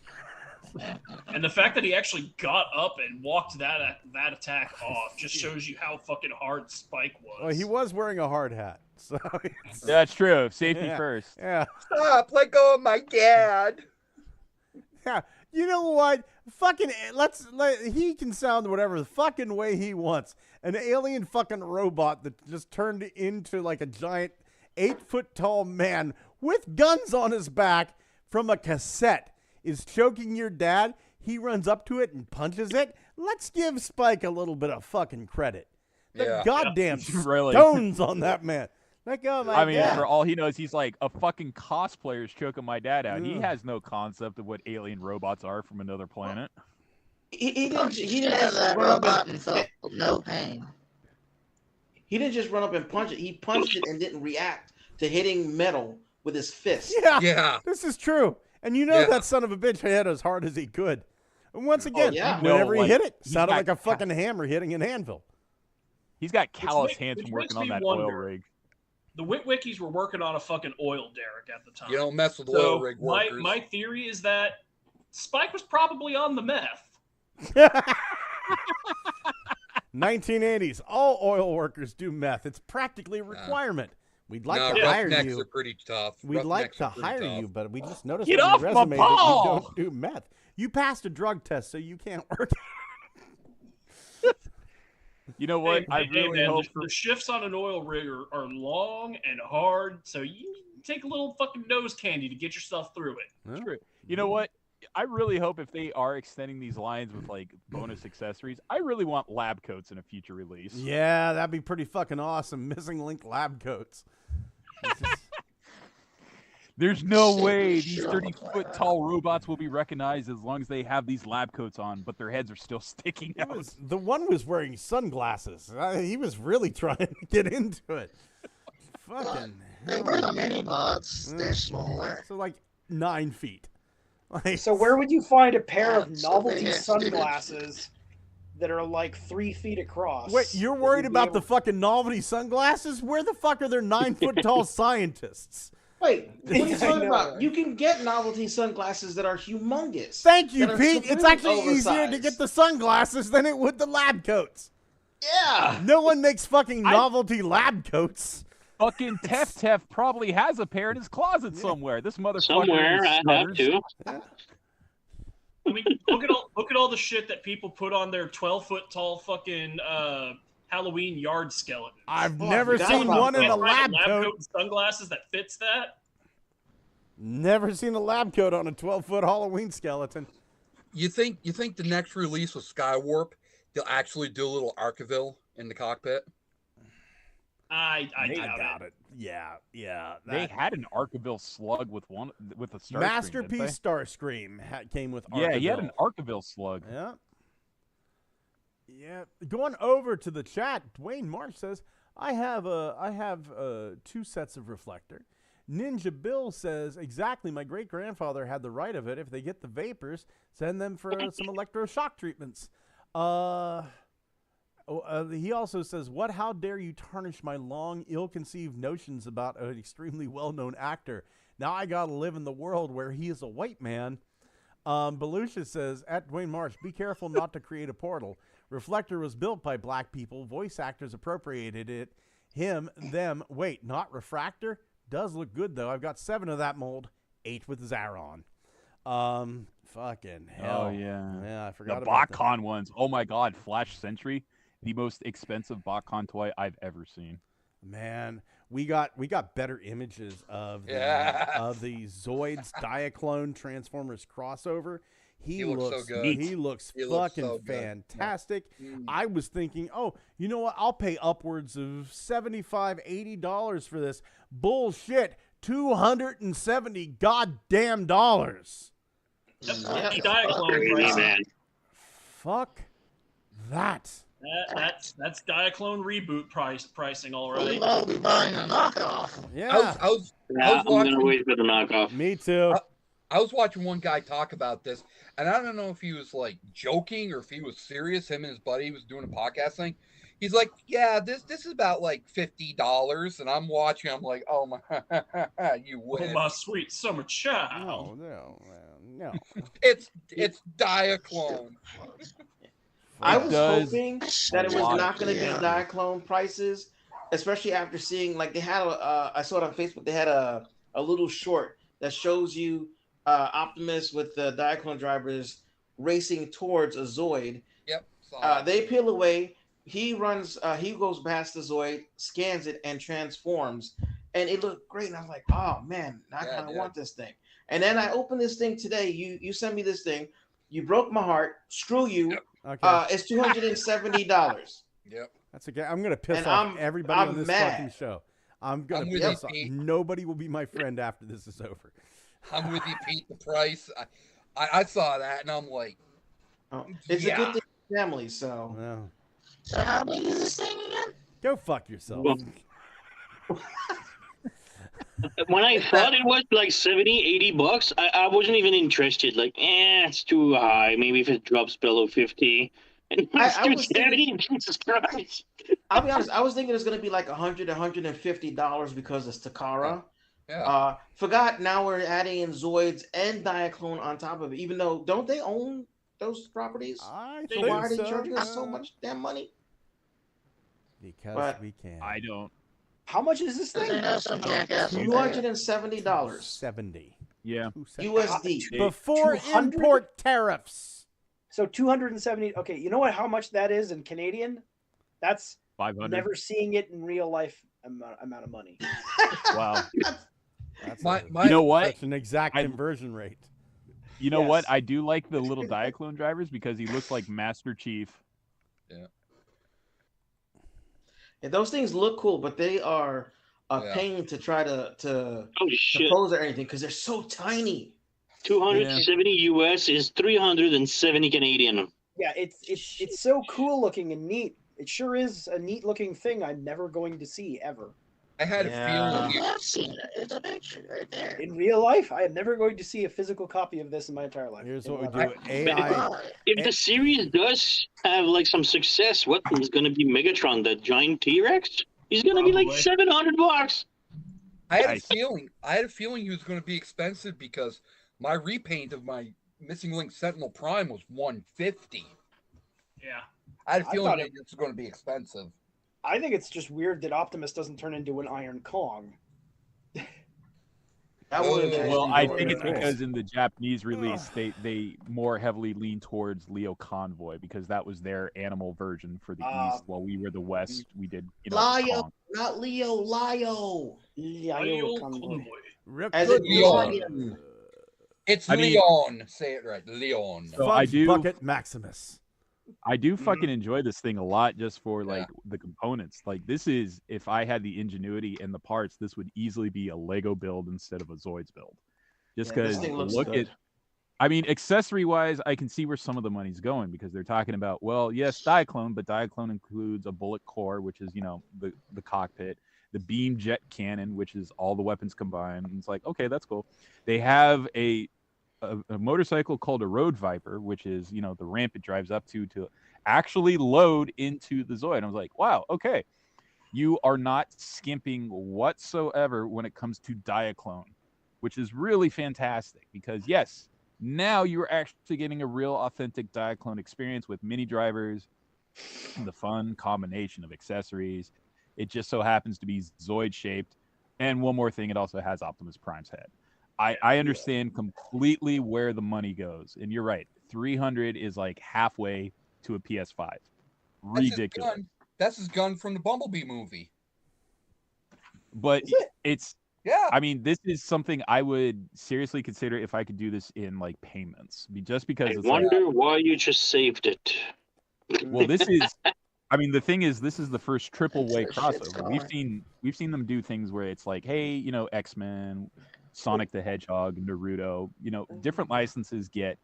And the fact that he actually got up and walked that attack off just shows you how fucking hard Spike was. Well, he was wearing a hard hat. So that's true. Safety first. Yeah. Stop! Let go of my dad. Yeah. You know what? Fucking he can sound whatever the fucking way he wants. An alien fucking robot that just turned into like a giant 8-foot-tall man with guns on his back from a cassette is choking your dad. He runs up to it and punches it. Let's give Spike a little bit of fucking credit. The goddamn stones on that man. Let go of my dad. For all he knows, he's like, a fucking cosplayer's choking my dad out. He has no concept of what alien robots are from another planet. He didn't just run up and felt no pain. He didn't just run up and punch it. He punched it and didn't react to hitting metal with his fist. Yeah. This is true. And you know that son of a bitch hit as hard as he could. And once again, whenever he hit it, sounded like a fucking hammer hitting an anvil. He's got callous hands from working on that oil rig. The Witwickies were working on a fucking oil derrick at the time. You don't mess with oil rig workers. My theory is that Spike was probably on the meth. 1980s. All oil workers do meth. It's practically a requirement. We'd like to hire you. Are pretty tough. We'd like to hire you, but we just noticed on your resume that you don't do meth. You passed a drug test, so you can't work. You know what? I really hope the shifts on an oil rig are long and hard, so you take a little fucking nose candy to get yourself through it. True. You know what? I really hope if they are extending these lines with like bonus accessories, I really want lab coats in a future release. Yeah, that'd be pretty fucking awesome. Missing link lab coats. There's no way these 30-foot tall robots will be recognized as long as they have these lab coats on, but their heads are still sticking out. The one was wearing sunglasses. He was really trying to get into it. Fucking They were the mini bots. They're smaller. So like 9 feet. Like, so where would you find a pair of novelty sunglasses that are like 3 feet across? Wait, you're worried about the fucking novelty sunglasses? Where the fuck are there 9 foot tall scientists? Wait, what are you talking about? You can get novelty sunglasses that are humongous. Thank you, Pete. It's actually easier to get the sunglasses than it would the lab coats. Yeah. No one makes fucking novelty lab coats. Fucking Tef probably has a pair in his closet somewhere. This motherfucker. Somewhere, I have to. I mean, look at all the shit that people put on their 12-foot tall fucking Halloween yard skeleton. I've never seen one in a lab coat. And sunglasses that fits that. Never seen a lab coat on a 12-foot Halloween skeleton. You think the next release with Skywarp, they'll actually do a little Archiville in the cockpit? I doubt it. Yeah. They had an Archiville slug with a Starscream. Masterpiece Starscream came with Archiville. Yeah, he had an Archiville slug. Yeah. Going over to the chat, Dwayne Marsh says, I have 2 sets of reflector. Ninja Bill says, exactly, my great-grandfather had the right of it. If they get the vapors, send them for some electroshock treatments. He also says, how dare you tarnish my long, ill-conceived notions about an extremely well-known actor. Now I gotta live in the world where he is a white man. Belushi says, at Dwayne Marsh, be careful not to create a portal. Reflector was built by black people. Voice actors appropriated it. Him, them. Wait, not Refractor? Does look good, though. I've got 7 of that mold. 8 with Zaron. Fucking hell. Oh, yeah. Yeah, I forgot the about BotCon ones. Oh, my God. Flash Sentry. The most expensive BotCon toy I've ever seen. Man, we got better images of the Zoids Diaclone Transformers crossover. He looks so good. He looks fucking so fantastic. Yeah. I was thinking, oh, you know what? I'll pay upwards of $75, $80 for this. Bullshit. $270 goddamn dollars. Diaclone pricing. Fuck that. That's Diaclone reboot pricing, all right. I'll be buying a knockoff. Yeah. I was I'm watching, gonna wait for the knockoff. Me too. I was watching one guy talk about this, and I don't know if he was like joking or if he was serious. Him and his buddy was doing a podcast thing. He's like, "Yeah, this is about like $50," and I'm watching. I'm like, "Oh my, you wish." Oh, my sweet summer child. No. It's Diaclone. I was hoping that it was not going to be Diaclone prices, especially after seeing like they had I saw it on Facebook. They had a little short that shows you Optimus with the Diaclone drivers racing towards a Zoid. Yep. They peel away. He runs. He goes past the Zoid, scans it, and transforms. And it looked great. And I was like, "Oh man, I kind of want this thing." And then I opened this thing today. You sent me this thing. You broke my heart. Screw you. Yep. Okay. It's $270. Yep. That's okay. I'm gonna piss And off everybody I'm on this mad. fucking show. I'm gonna with piss you, off. Pete. Nobody will be my friend after this is over. I'm with you, Pete. The price. I saw that and I'm like, It's a good thing for family. So. No. So how big is this thing again? Go fuck yourself. Well, when I thought it was like $70, $80, I wasn't even interested. Like, it's too high. Maybe if it drops below 50. And I was thinking, Jesus Christ. I'll be honest. I was thinking it's going to be like $100, $150 because it's Takara. yeah. Forgot now we're adding in Zoids and Diaclone on top of it. Even though, don't they own those properties? I So think why are they so, charging us so yeah. much damn money? Because But we can. I don't. How much is this thing? $270 70. Yeah. USD. Before 200? import tariffs. So 270. Okay, you know what? How much that is in Canadian? That's 500. never seeing it in real life amount of money. Wow. That's You know what? Such an exact conversion rate. You know what? I do like the little Diaclone drivers because he looks like Master Chief. Yeah. And those things look cool, but they are pain to try to Holy shit. pose or anything because they're so tiny. 270 US is 370 Canadian. Yeah, it's so cool looking and neat. It sure is a neat looking thing I'm never going to see ever. I had a feeling. I've seen it. It's a picture right there. In real life, I am never going to see a physical copy of this in my entire life. Here's what we do. If the series does have like some success, what is going to be Megatron, that giant T-Rex? He's going to be like $700. I had a feeling he was going to be expensive because my repaint of my Missing Link Sentinel Prime was $150. Yeah. I had a feeling it was going to be expensive. I think it's just weird that Optimus doesn't turn into an Iron Kong. Well, I think it's because in the Japanese release, they more heavily lean towards Leo Convoy because that was their animal version for the East, while we were the West. We did Lio, Kong. not Leo, Lio. Lio Convoy. As in Leon. It's Leon. Say it right, Leon. So I do Bucket Maximus. I do fucking enjoy this thing a lot just for like the components. Like this is, if I had the ingenuity and the parts, this would easily be a Lego build instead of a Zoids build. Just because I mean, accessory wise, I can see where some of the money's going because they're talking about, well, yes, Diaclone, but Diaclone includes a bullet core, which is, the cockpit, the beam jet cannon, which is all the weapons combined. And it's like, okay, that's cool. They have a motorcycle called a Road Viper, which is, the ramp it drives up to actually load into the Zoid. I was like, wow, okay. You are not skimping whatsoever when it comes to Diaclone, which is really fantastic because, yes, now you're actually getting a real authentic Diaclone experience with mini drivers, the fun combination of accessories. It just so happens to be Zoid shaped. And one more thing, it also has Optimus Prime's head. I understand completely where the money goes. And you're right. 300 is like halfway to a PS5. Ridiculous. That's his gun from the Bumblebee movie. But it's I mean, this is something I would seriously consider if I could do this in like payments. Just because I wonder why you just saved it. Well, this is I mean, the thing is, this is the first triple way crossover. We've seen them do things where it's like, hey, X-Men, Sonic the Hedgehog, Naruto, different licenses get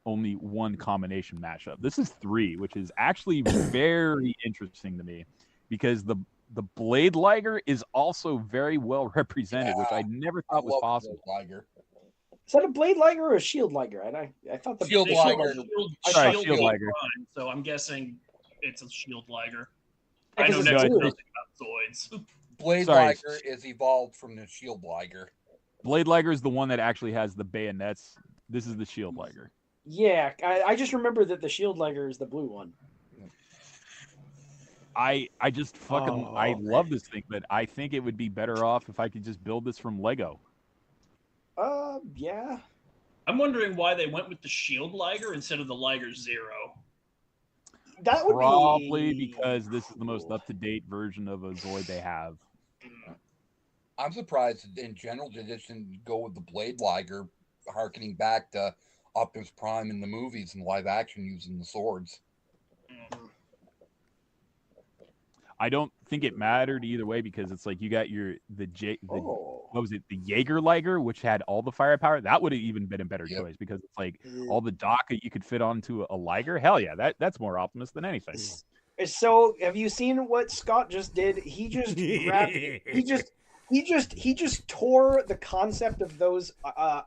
only one combination mashup. This is 3, which is actually very interesting to me because the Blade Liger is also very well represented, which I never thought was possible. Is that a Blade Liger or a Shield Liger? And I thought the Shield Liger. Shield Liger. So I'm guessing it's a Shield Liger. I know next to nothing about Zoids. Blade Liger is evolved from the Shield Liger. Blade Liger is the one that actually has the bayonets. This is the Shield Liger. Yeah, I just remember that the Shield Liger is the blue one. I just fucking I love this thing, but I think it would be better off if I could just build this from Lego. Yeah. I'm wondering why they went with the Shield Liger instead of the Liger Zero. That would probably because this is the most up-to-date version of a Zoid they have. I'm surprised in general they just didn't go with the Blade Liger, harkening back to Optimus Prime in the movies and live action using the swords. I don't think it mattered either way because it's like you got what was it, the Jaeger Liger, which had all the firepower. That would have even been a better choice because it's like all the DACA you could fit onto a Liger. Hell yeah, that's more Optimus than anything. So have you seen what Scott just did? He just grabbed, he just tore the concept of those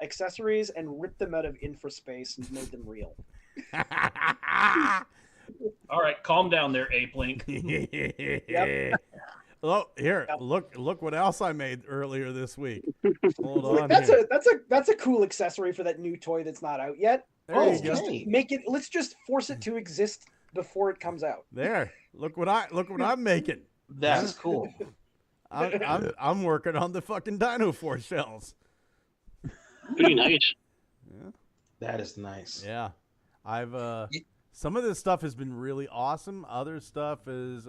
accessories and ripped them out of infraspace and made them real. All right, calm down there, Ape Link. Yep. Oh, here, look what else I made earlier this week. Hold on. That's a cool accessory for that new toy that's not out yet. Let's just force it to exist before it comes out. There. Look what I'm making. That's cool. I'm working on the fucking Dino Force shells. Pretty nice. Yeah. That is nice. Yeah. I've some of this stuff has been really awesome. Other stuff is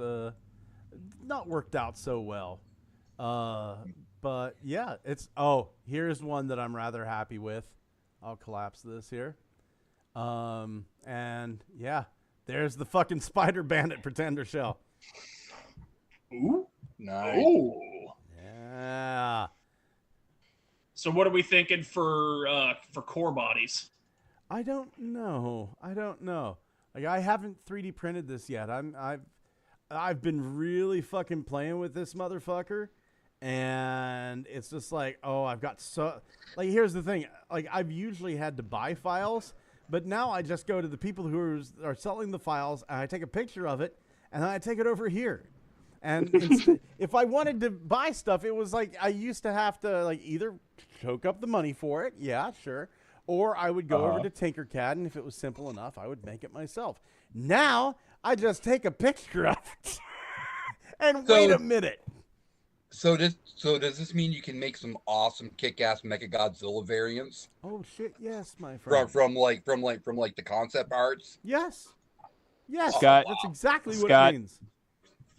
not worked out so well. But yeah, here's one that I'm rather happy with. I'll collapse this here. And yeah, there's the fucking Spider Bandit Pretender shell. Ooh. Nice. Ooh. So what are we thinking for core bodies? I don't know. Like I haven't 3D printed this yet. I've been really fucking playing with this motherfucker, and it's just like, oh, I've got so like. Here's the thing. Like I've usually had to buy files, but now I just go to the people who are selling the files, and I take a picture of it, and then I take it over here. And if I wanted to buy stuff, it was like I used to have to like either choke up the money for it, yeah, sure, or I would go over to Tinkercad, and if it was simple enough, I would make it myself. Now I just take a picture of it and wait a minute. So does this mean you can make some awesome kick-ass Mechagodzilla variants? Oh shit, yes, my friend. From the concept arts? Yes. Yes, Scott, that's exactly what it means.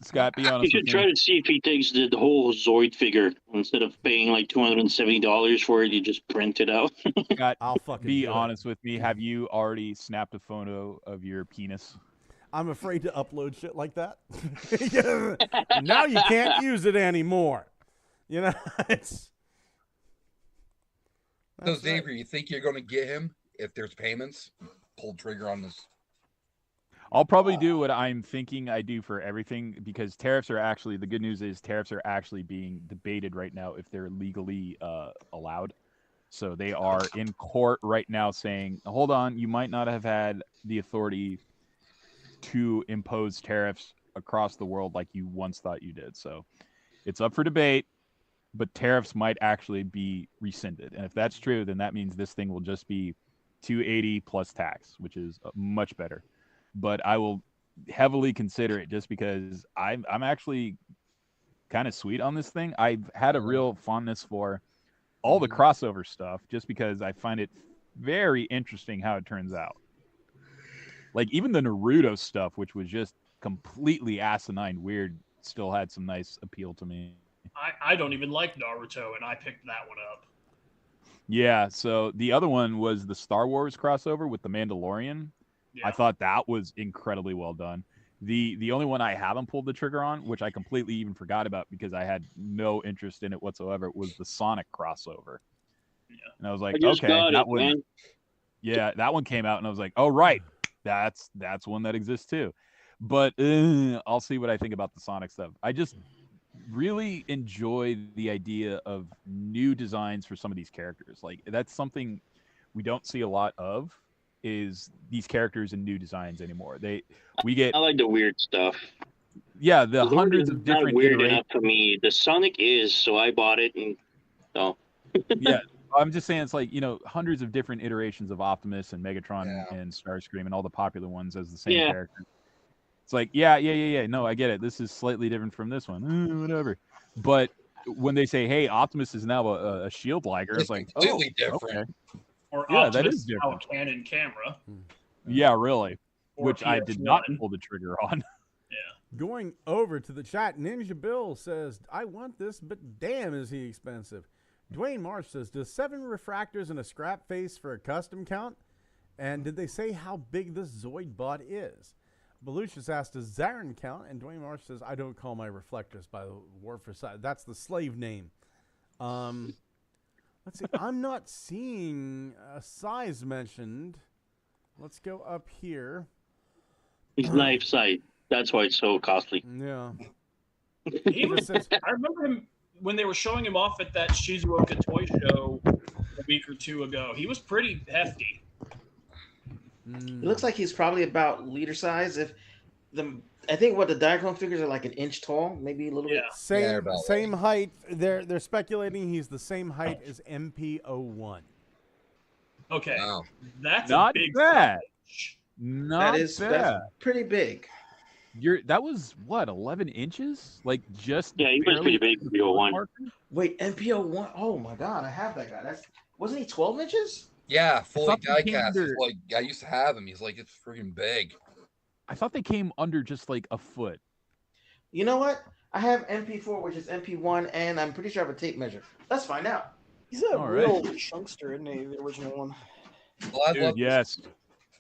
Scott, be honest. You should try to see if he takes the whole Zoid figure instead of paying like $270 for it. You just print it out. Scott, I'll fucking be honest with me. Have you already snapped a photo of your penis? I'm afraid to upload shit like that. Now you can't use it anymore. You know, it's. So, Xavier, you think you're going to get him if there's payments? Pull trigger on this. I'll probably do what I'm thinking I do for everything, because tariffs are actually, the good news is tariffs are actually being debated right now if they're legally allowed. So they are in court right now saying, hold on, you might not have had the authority to impose tariffs across the world like you once thought you did. So it's up for debate, but tariffs might actually be rescinded. And if that's true, then that means this thing will just be $280 plus tax, which is much better. But I will heavily consider it just because I'm actually kind of sweet on this thing. I've had a real fondness for all the crossover stuff just because I find it very interesting how it turns out. Like even the Naruto stuff, which was just completely asinine weird, still had some nice appeal to me. I don't even like Naruto, and I picked that one up. Yeah, so the other one was the Star Wars crossover with the Mandalorian. Yeah. I thought that was incredibly well done. The only one I haven't pulled the trigger on, which I completely even forgot about because I had no interest in it whatsoever, was the Sonic crossover. Yeah. And I was like, okay, that one. Man. Yeah, that one came out, and I was like, oh right, that's one that exists too. But I'll see what I think about the Sonic stuff. I just really enjoy the idea of new designs for some of these characters. Like that's something we don't see a lot of. Is these characters in new designs anymore? I like the weird stuff. Yeah, the hundreds of different. Not weird enough for me. The Sonic is, so I bought it, and so. Yeah, I'm just saying it's like hundreds of different iterations of Optimus and Megatron and Starscream and all the popular ones as the same character. It's like yeah. No, I get it. This is slightly different from this one. Whatever. But when they say, "Hey, Optimus is now a shield liger," it's like completely different. Okay. Or that is different. Now a Canon camera. Yeah, really. Which I did not pull the trigger on. Yeah. Going over to the chat, Ninja Bill says, I want this, but damn is he expensive. Dwayne Marsh says, does 7 refractors and a scrap face for a custom count? And did they say how big this Zoid bot is? Belucius asked, does Zarin count? And Dwayne Marsh says, I don't call my reflectors by the word for size. That's the slave name. Let's see. I'm not seeing a size mentioned. Let's go up here. It's life size. That's why it's so costly. Yeah. I remember him when they were showing him off at that Shizuoka toy show a week or two ago. He was pretty hefty. It looks like he's probably about liter size. I think the Diaclone figures are like an inch tall, maybe a little bit. Same height. They're speculating he's the same height as MP01. Okay, wow. That's not a big bad. fish. Not that's pretty big. That was what 11 inches? Like just he was pretty big for MP01. Wait, MP01. Oh my god, I have that guy. Wasn't he 12 inches? Yeah, fully die-cast. Like I used to have him. He's like it's freaking big. I thought they came under just like a foot. You know what? I have MP4, which is MP1, and I'm pretty sure I have a tape measure. Let's find out. He's a real chunkster, isn't he? The original one. Dude, yes.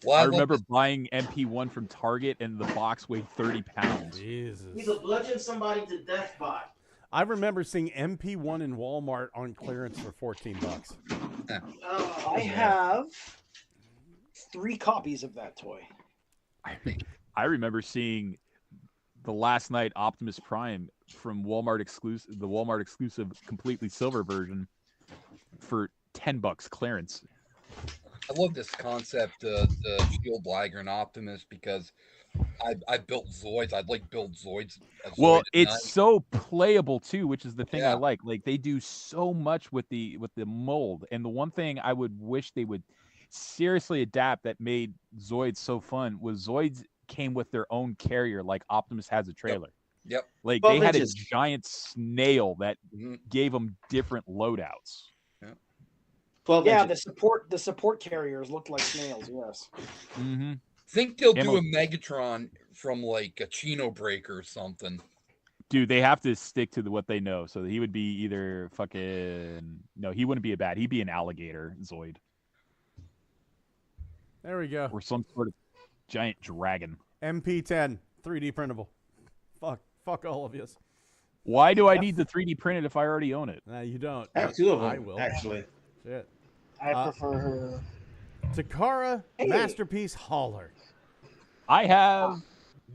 I remember buying MP1 from Target, and the box weighed 30 pounds. Jesus. He's a bludgeon somebody to death bot. I remember seeing MP1 in Walmart on clearance for $14. I have 3 copies of that toy. I remember seeing the Last Night Optimus Prime from Walmart exclusive, the Walmart exclusive completely silver version for $10 clearance. I love this concept, the Shield Liger and Optimus, because I built Zoids. I'd like build Zoids. Well, Zoid at it's night. so playable too, which is the thing I Yeah. like. Like they do so much with the mold, and the one thing I would wish they would seriously adapt that made Zoids so fun was Zoids came with their own carrier, like Optimus has a trailer. Yep. Like 12 they had inches. a giant snail that Mhm. gave them different loadouts. 12 Yeah, inches. the support carriers looked like snails. Yes. Mm-hmm. Think they'll do Camo- a Megatron from like a Chino Breaker or something. Dude, they have to stick to what they know. So he would be either fucking no, he wouldn't be a bat. He'd be an alligator Zoid There we go. or some sort of giant dragon. MP10, 3D printable. Fuck all of you. Why do I need the 3D printed if I already own it? No, you don't. I have 2 of them, I will. actually. Shit. I prefer her. Takara Hey. Masterpiece Hauler. I have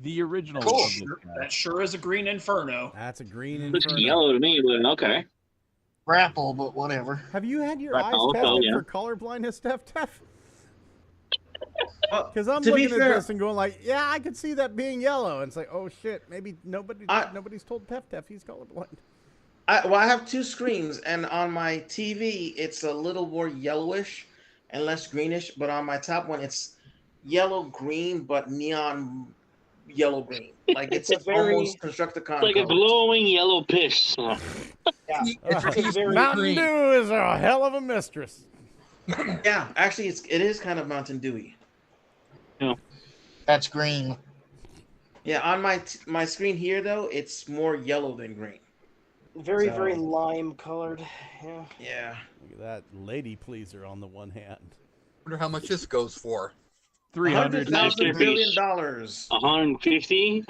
the original. Cool. Of this guy. That sure is a green Inferno. That's a green Looks Inferno. yellow to me, but okay. Grapple, but whatever. Have you had your Right, eyes also, tested yeah. for color blindness, Tef? Well, Because I'm to be looking at fair, this and going like, yeah, I could see that being yellow. And it's like, oh shit, maybe nobody's told Tef he's colorblind. I have 2 screens, and on my TV it's a little more yellowish and less greenish, but on my top one it's yellow green but neon yellow green. Like it's a very- almost Constructicon Like a colors. glowing yellow piss. Yeah. It's very Mountain green. Dew is a hell of a mistress. Yeah, actually it is kind of Mountain Dewy. That's green. Yeah, on my screen here though, it's more yellow than green. Very, So- very lime colored. Yeah. Yeah. Look at that lady pleaser on the one hand. Wonder how much this goes for. 300. $100,000 billion. 150,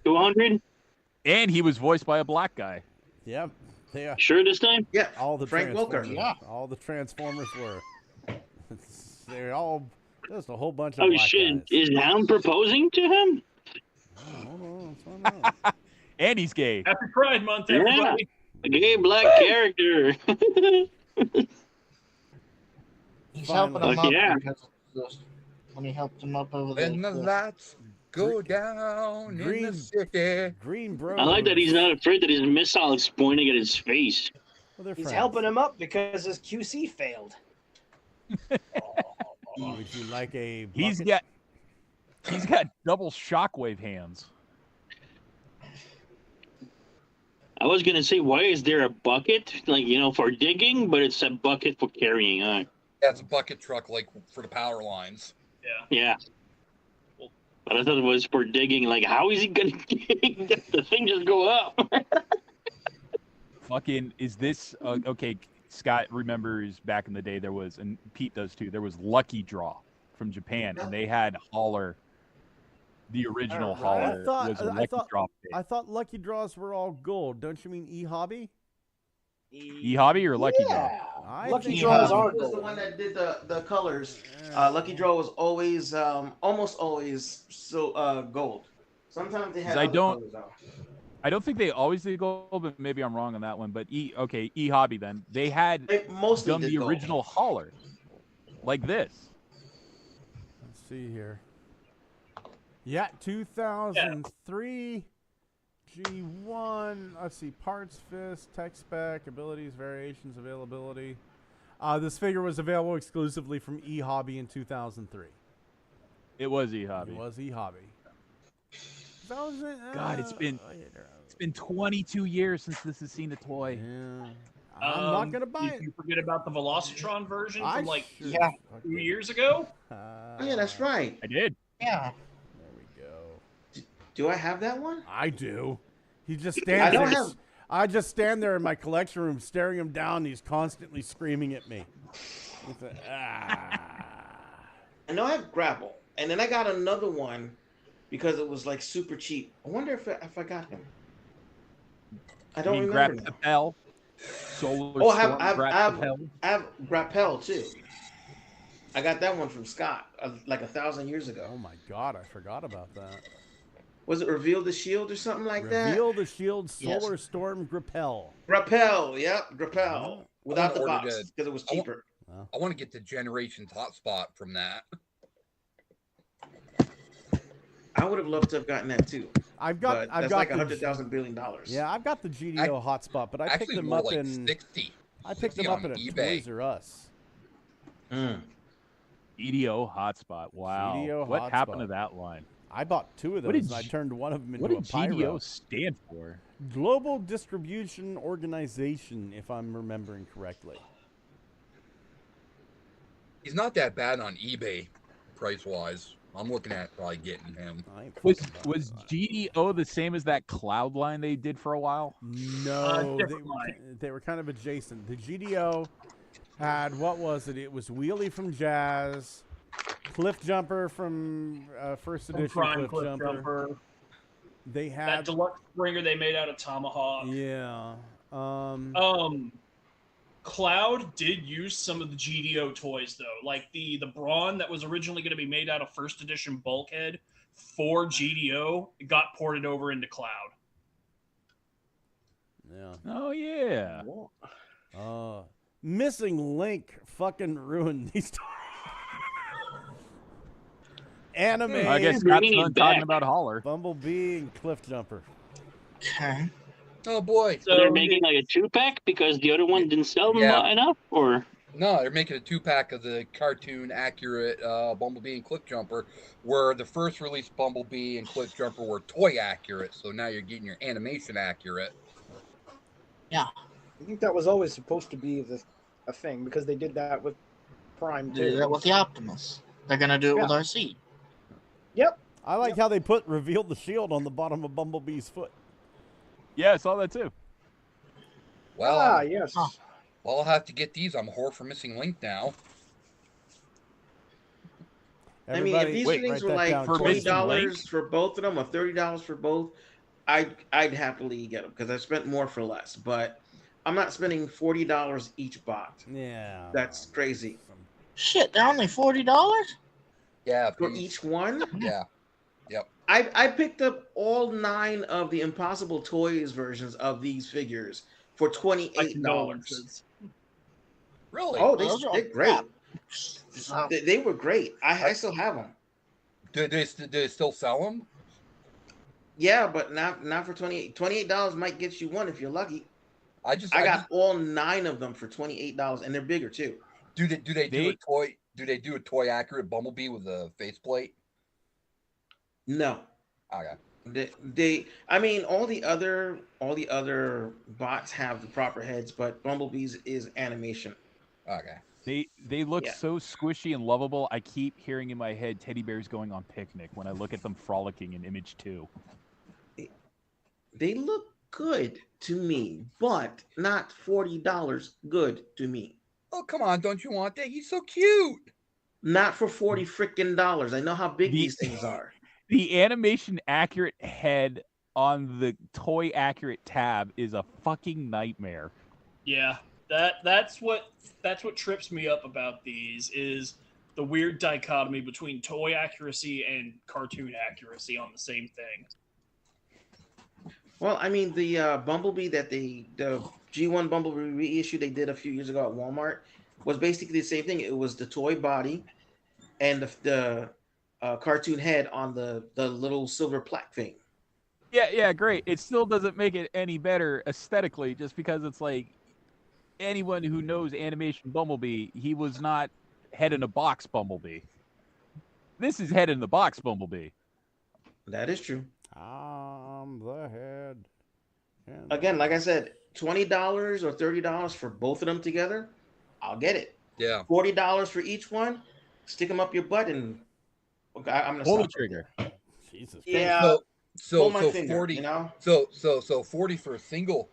200. And he was voiced by a black guy. Yep. Yeah. Sure this time? Yeah. All the Frank Welker. Transformers. Yeah. All the Transformers were. They're all just a whole bunch of Oh black shit! guys. Is Hound proposing to him? Hold on, let's find out. And he's gay. Happy Pride Month, Yeah. everybody. A gay black character. He's Finally. helping him Fuck up yeah. because of this, when he helped him up over When the the lights go down in Green- the city. Green Bros. I like that he's not afraid that his missile is pointing at his face. Well, they're He's friends. helping him up because his QC failed. Would you like a He's bucket? got double shockwave hands. I was gonna say, why is there a bucket, like for digging, but it's a bucket for carrying? Yeah, it's a bucket truck, like for the power lines. Yeah. Yeah. But I thought it was for digging. Like, how is he gonna dig? The thing just go up. Fucking is this okay? Scott remembers back in the day there was, and Pete does too. There was Lucky Draw from Japan, and they had Hauler. The original Hauler was a Lucky Draw. I thought Lucky Draws were all gold. Don't you mean E-Hobby? E-Hobby or Lucky Draw? Yeah. I Lucky think Draws E-Hobby are was the gold. one that did the colors. Lucky Draw was always almost always gold. Sometimes they had 'Cause I other don't- colors out. I don't think they always did gold, but maybe I'm wrong on that one. But E-Hobby then they had They mostly done did the gold. original Hauler, like this. Let's see here. Yeah, 2003 G1. Let's see. Parts, fist, tech spec, abilities, variations, availability. This figure was available exclusively from E-Hobby in 2003. It was E-Hobby. It was E-Hobby. God, it's been 22 years since this has seen a toy. Yeah. I'm not gonna buy it. You forget about the Velocitron version I from like should 2 years ago? Oh, yeah, that's right. I did. Yeah. There we go. Do I have that one? I do. He just I stands don't there. have. I just stand there in my collection room staring him down. And he's constantly screaming at me. With a, I know I have Grapple, and then I got another one because it was like super cheap. I wonder if I got him. I don't Grap remember now. Papel, Solar Oh, Storm, I Papel. have Grapel too. I got that one from Scott like 1,000 years ago. Oh my God, I forgot about that. Was it Reveal the Shield or something like that? Reveal the Shield, Yes. Solar Storm, Grapel. Grapel, yep, Grapel. Without the order box, because it was cheaper. I want to get the Generations hotspot from that. I would have loved to have gotten that too. I've got that's like $100,000 billion. Yeah, I've got the GDO hotspot, but I picked them more up like in 60. I picked 60 them up on at eBay. Toys R Us. GDO hotspot. Wow. GDO what hotspot. happened to that line? I bought 2 of What those, did and I G- turned one of them into What a did pyro. GDO stand for? Global Distribution Organization, if I'm remembering correctly. He's not that bad on eBay, price-wise. I'm looking at probably getting him. Was GDO the same as that cloud line they did for a while? No, they were kind of adjacent. The GDO had, what was it? It was Wheelie from Jazz, Cliff Jumper from first edition Prime Cliff Jumper. They had that deluxe springer they made out of Tomahawk. Yeah. Cloud did use some of the GDO toys though, like the Brawn that was originally going to be made out of first edition Bulkhead for GDO got ported over into Cloud. Yeah. Oh yeah. Missing Link fucking ruined these toys. Anime. I guess Scott's done talking about Holler. Bumblebee and Cliff Jumper. Okay. Oh boy! So they're making like a 2-pack because the other one didn't sell enough, or no? They're making a 2-pack of the cartoon accurate Bumblebee and Cliff Jumper, where the first release Bumblebee and Cliff Jumper were toy accurate. So now you're getting your animation accurate. Yeah, I think that was always supposed to be a thing because they did that with Prime they did that with the Optimus. They're gonna do it with RC. Yep. I like how they put Reveal the Shield on the bottom of Bumblebee's foot. Yeah, I saw that too. Well, yes. Well, I'll have to get these. I'm a whore for Missing Link now. I mean, if these things were like $20 for both of them or $30 for both, I'd happily get them because I spent more for less. But I'm not spending $40 each box. Yeah, that's crazy. Shit, they're only $40. Yeah, for each one. Yeah. Yep. I picked up all 9 of the Impossible Toys versions of these figures for $28. Really? Oh, they're great. They were great. I still have them. Do they still sell them? Yeah, but not for $28. $28 might get you one if you're lucky. I got all 9 of them for $28, and they're bigger too. Do they do a toy? Do they do a toy accurate Bumblebee with a faceplate? No. Okay. They I mean all the other bots have the proper heads, but Bumblebee's is animation. Okay. They look so squishy and lovable. I keep hearing in my head teddy bears going on picnic when I look at them frolicking in Image 2. They look good to me, but not $40 good to me. Oh, come on, don't you want that? He's so cute. Not for $40 freaking dollars. I know how big these things are. The animation accurate head on the toy accurate tab is a fucking nightmare. Yeah, that's what trips me up about these is the weird dichotomy between toy accuracy and cartoon accuracy on the same thing. Well, I mean the Bumblebee the G1 Bumblebee reissue they did a few years ago at Walmart was basically the same thing. It was the toy body and the cartoon head on the little silver plaque thing. Yeah, great. It still doesn't make it any better aesthetically just because it's like anyone who knows animation Bumblebee, he was not head in a box Bumblebee. This is head in the box Bumblebee. That is true. I'm the head. Again, like I said, $20 or $30 for both of them together, I'll get it. Yeah. $40 for each one, stick them up your butt and I'm gonna pull the stop trigger. Jesus. Yeah. So Pull my finger, 40. You know? So 40 for a single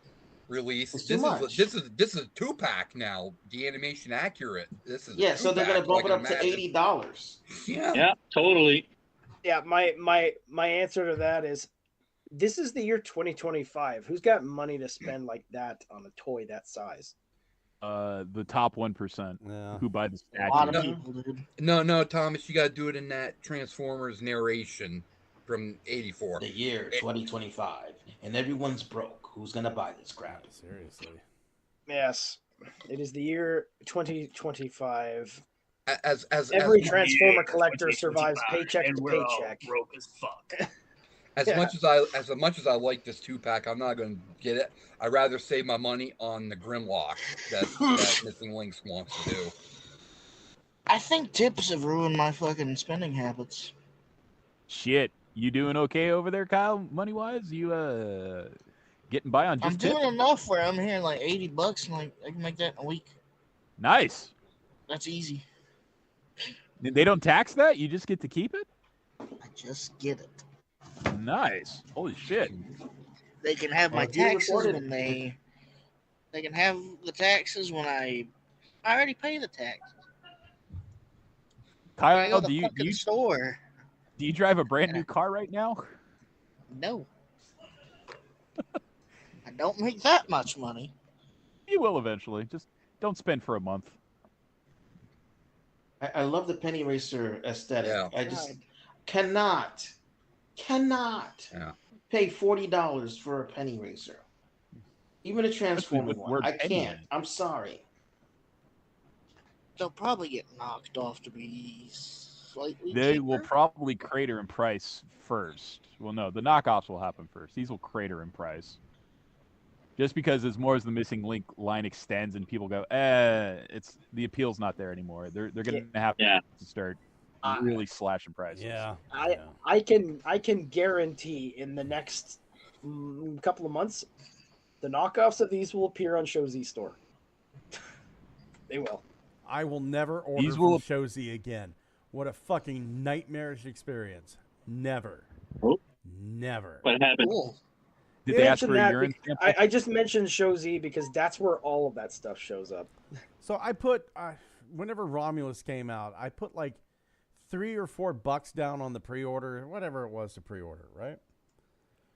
release. It's too much. This is a 2-pack now. The animation accurate. This is so they're gonna bump it up to $80. Yeah. Yeah, totally. Yeah, my answer to that is This is the year 2025. Who's got money to spend like that on a toy that size? The top 1% who buy the A lot of statue. people did. No, Thomas, you got to do it in that Transformers narration from '84. The year 2025, and everyone's broke. Who's gonna buy this crap? Seriously. Yes, it is the year 2025. As Every as, Transformer collector survives paycheck and to we're all paycheck. broke as fuck. as Yeah. much as I like this 2-pack, I'm not going to get it. I'd rather save my money on the Grimlock that Missing Links wants to do. I think tips have ruined my fucking spending habits. Shit, you doing okay over there, Kyle? Money wise, you getting by on just I'm tips? doing enough where I'm here like $80, and like I can make that in a week. Nice. That's easy. They don't tax that? You just get to keep it? I just get it. Nice. Holy shit. They can have my you taxes reported- when they can have the taxes when I already pay the tax. When I go Kyle, to the fucking store. do you drive a brand new car right now? No. I don't make that much money. You will eventually. Just don't spend for a month. I love the penny racer aesthetic. Yeah. I just cannot pay $40 for a penny racer. Even a Transformer with one. word I penny can't. in it. I'm sorry. They'll probably get knocked off to be slightly They cheaper. will probably crater in price first. Well, no, the knockoffs will happen first. These will crater in price. Just because as more as the Missing Link line extends and people go, it's the appeal's not there anymore. They're going to have to start really slashing prices. Yeah. I can guarantee in the next couple of months, the knockoffs of these will appear on Show Z store. They will. I will never order These from will- Show Z again. What a fucking nightmarish experience. Never. Oh. Never. What happened? Cool. Did they ask Mention for a that urine bec- sample? I just mentioned Show Z because that's where all of that stuff shows up. So I put, whenever Romulus came out, I put like $3 or $4 down on the pre-order, whatever it was to pre-order, right?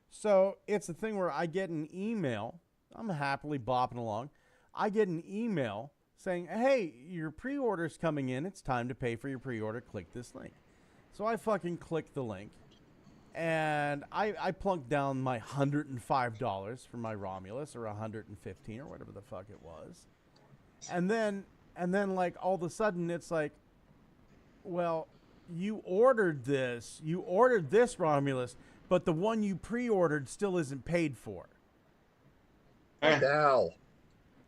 So it's a thing where I get an email. I'm happily bopping along. I get an email saying, hey, your pre-order's coming in. It's time to pay for your pre-order. Click this link. So I fucking click the link. And I plunked down my $105 for my Romulus, or $115 or whatever the fuck it was. And then like all of a sudden it's like, well, you ordered this Romulus, but the one you pre-ordered still isn't paid for. Now.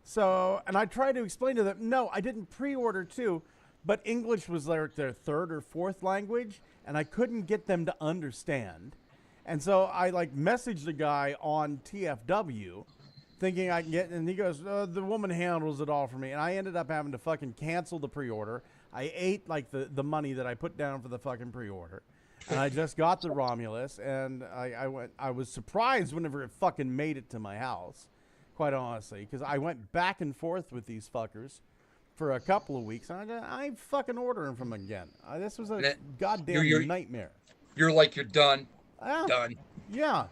So, and I tried to explain to them, no, I didn't pre-order two, but English was like their third or fourth language, and I couldn't get them to understand. And so I like messaged the guy on TFW thinking I can get, and he goes, the woman handles it all for me. And I ended up having to fucking cancel the pre-order. I ate like the money that I put down for the fucking pre-order. And I just got the Romulus, and I was surprised whenever it fucking made it to my house, quite honestly, because I went back and forth with these fuckers for a couple of weeks, and I ain't fucking ordering from them again. This was a goddamn nightmare. You're like, you're done. Yeah. Done. Yeah.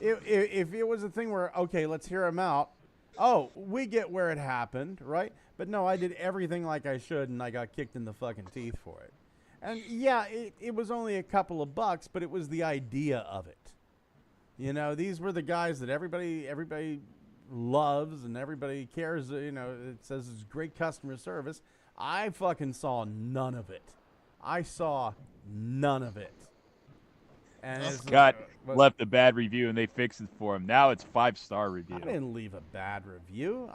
If it was a thing where, okay, let's hear them out. Oh, we get where it happened, right? But no, I did everything like I should, and I got kicked in the fucking teeth for it. And yeah, it was only a couple of bucks, but it was the idea of it. You know, these were the guys that everybody loves and everybody cares. You know, it says it's great customer service. I fucking saw none of it. I saw none of it. And Scott left a bad review and they fixed it for him. Now it's 5-star review. I didn't leave a bad review.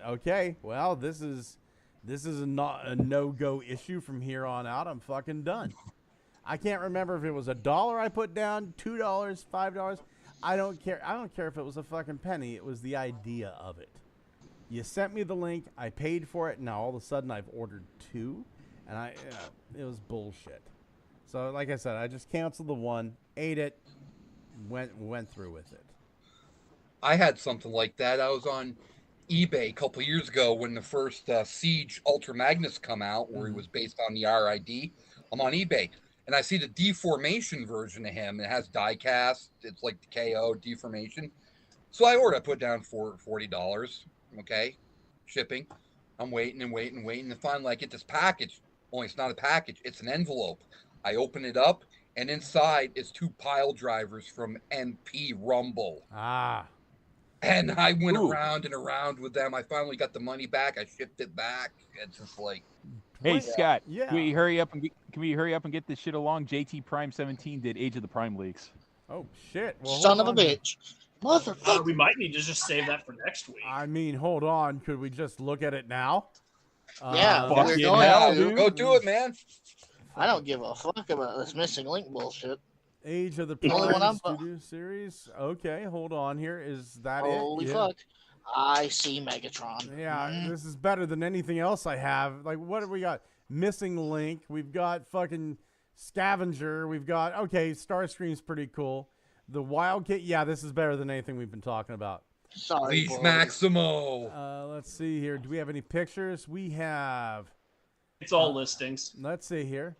Okay. Well, this is a no-go issue from here on out. I'm fucking done. I can't remember if it was $1 I put down, $2, $5. I don't care. I don't care if it was a fucking penny. It was the idea of it. You sent me the link. I paid for it. Now all of a sudden I've ordered two, and it was bullshit. So like I said, I just canceled the one, ate it, went through with it. I had something like that. I was on eBay a couple years ago when the first Siege Ultra Magnus come out, where he was based on the RID. I'm on eBay, and I see the deformation version of him. It has die cast. It's like the KO deformation. So I put down for $40. Okay, shipping. I'm waiting and waiting and waiting to finally I get this package. Only it's not a package; it's an envelope. I open it up, and inside is 2 pile drivers from MP Rumble. Ah. And I went around and around with them. I finally got the money back. I shipped it back. It's just like, hey Scott, yeah. Can we hurry up and get this shit along? JT Prime 17 did Age of the Prime leaks. Oh shit! Well, Son of a bitch, motherfucker. We might need to just save that for next week. I mean, hold on. Could we just look at it now? Yeah, we're fucking going hell, to. dude. go do it, man. I don't give a fuck about this missing link bullshit. Age of the The only one Prime I'm- Studio Series. Okay, hold on here. Is that Holy it? Yeah. fuck. I see Megatron. Yeah, this is better than anything else I have. Like, what have we got? Missing Link. We've got fucking Scavenger. We've got, okay, Starscream's pretty cool. The Wildcat. Yeah, this is better than anything we've been talking about. Sorry, Least boy. Maximo. Let's see here. Do we have any pictures? We have. It's all listings. Let's see here.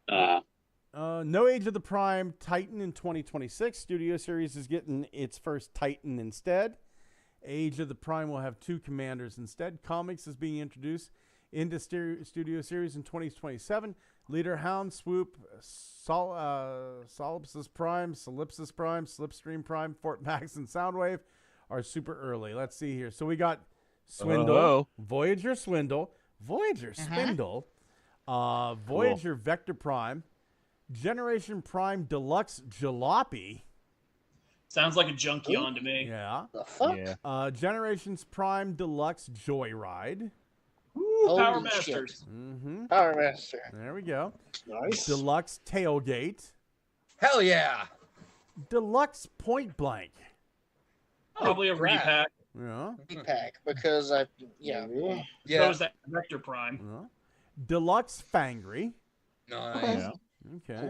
Uh, No Age of the Prime Titan in 2026. Studio Series is getting its first Titan instead. Age of the Prime will have 2 commanders instead. Comics is being introduced into Studio Series in 2027. Leader Hound, Swoop, Solipsis Prime, Slipstream Prime, Fort Max, and Soundwave are super early. Let's see here. So we got Swindle, Voyager Swindle, Voyager Spindle, Voyager Vector Prime, Generation Prime Deluxe Jalopy. Sounds like a junkie on to me. Yeah. The fuck? Yeah. Generations Prime Deluxe Joyride. Power Holy Masters. Mm-hmm. Power Master. There we go. Nice. Deluxe Tailgate. Hell yeah. Deluxe Point Blank. Probably a crap. repack. Yeah. Pack because yeah. So Yeah. is that Vector Prime. Yeah. Deluxe Fangry. Nice. Yeah. Okay.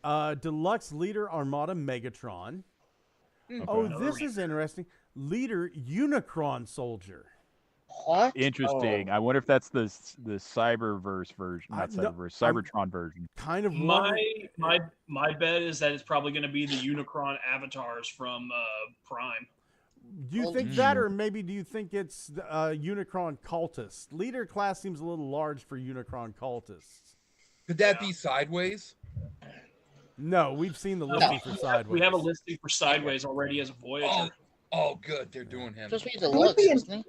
Cool. Deluxe Leader Armada Megatron. Oh, this is interesting. Leader Unicron Soldier. What? Interesting. I wonder if that's the Cyberverse version, not no, Cyberverse, Cybertron version. Kind of My bet is that it's probably going to be the Unicron avatars from Prime. Do you think that, or maybe do you think it's Unicron Cultists? Leader class seems a little large for Unicron Cultists. Could that be Sideways? No, we've seen the listing for Sideways. We have a listing for Sideways already as a Voyager. Oh, good. They're doing him. Just means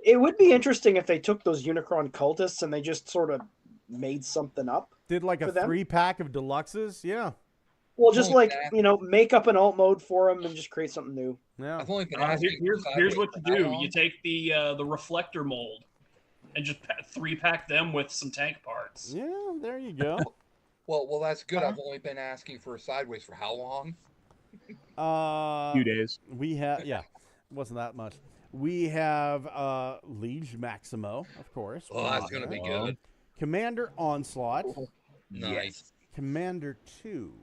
It would be interesting if they took those Unicron cultists and they just sort of made something up. Did like a for them. 3-pack of deluxes? Yeah. Well, just like, make up an alt mode for them and just create something new. Yeah. I've only been Here's what you do. You take the reflector mold and just 3-pack them with some tank parts. Yeah, there you go. Well, that's good. I've only been asking for a Sideways for how long? 2 days. We have, wasn't that much. We have Liege Maximo, of course. Oh, that's going to be good. Commander Onslaught. Nice. Commander 2.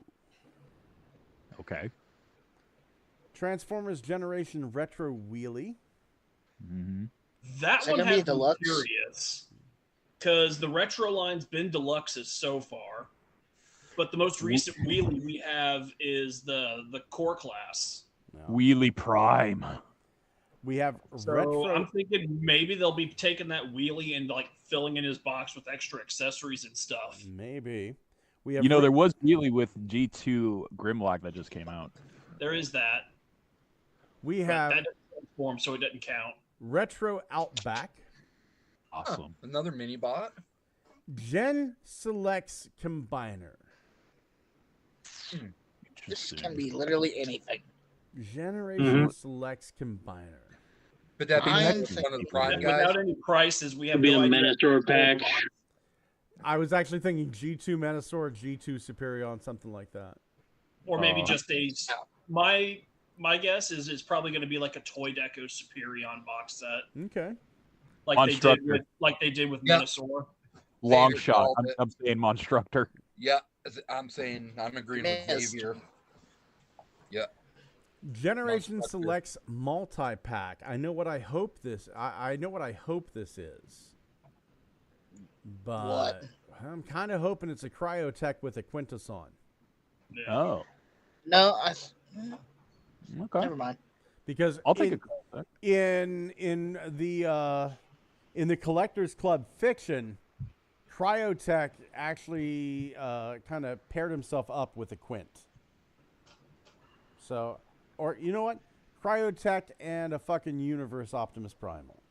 Okay. Transformers Generation Retro Wheelie. Mm-hmm. That Is that one gonna be has me deluxe? curious because the retro line's been deluxes so far, but the most recent wheelie we have is the core class. Wheelie Prime. We have So retro. I'm thinking maybe they'll be taking that wheelie and like filling in his box with extra accessories and stuff. Maybe. We have There was Wheelie with G2 Grimlock that just came out. There is that. We But have that doesn't transform, so it doesn't count. Retro Outback. Awesome. Another mini bot. Gen Selects Combiner. This can be literally anything. Generation Selects Combiner. Could that be I'm next to one of the Prime And guys? without any prices, we have Could be no a idea. Minotaur pack. I was actually thinking G2 Manosaur, G2 Superion, something like that. Or maybe just a. My guess is it's probably going to be like a Toy Deco Superion box set, Okay. like they did with Yeah. Minosaur. Long Xavier shot. called I'm, it. I'm saying Monstructor. Yeah, I'm agreeing with Missed. Xavier. Yeah. Generation Monster. Selects Multi-Pack. I know what I hope this. I know what I hope this is. But What? I'm kind of hoping it's a Cryotech with a Quintesson. Yeah. Oh. No, Okay. never mind. Because I'll take in the Collectors Club fiction, Cryotech actually kind of paired himself up with a Quint. So, or you know what? Cryotech and a fucking Universe Optimus Primal.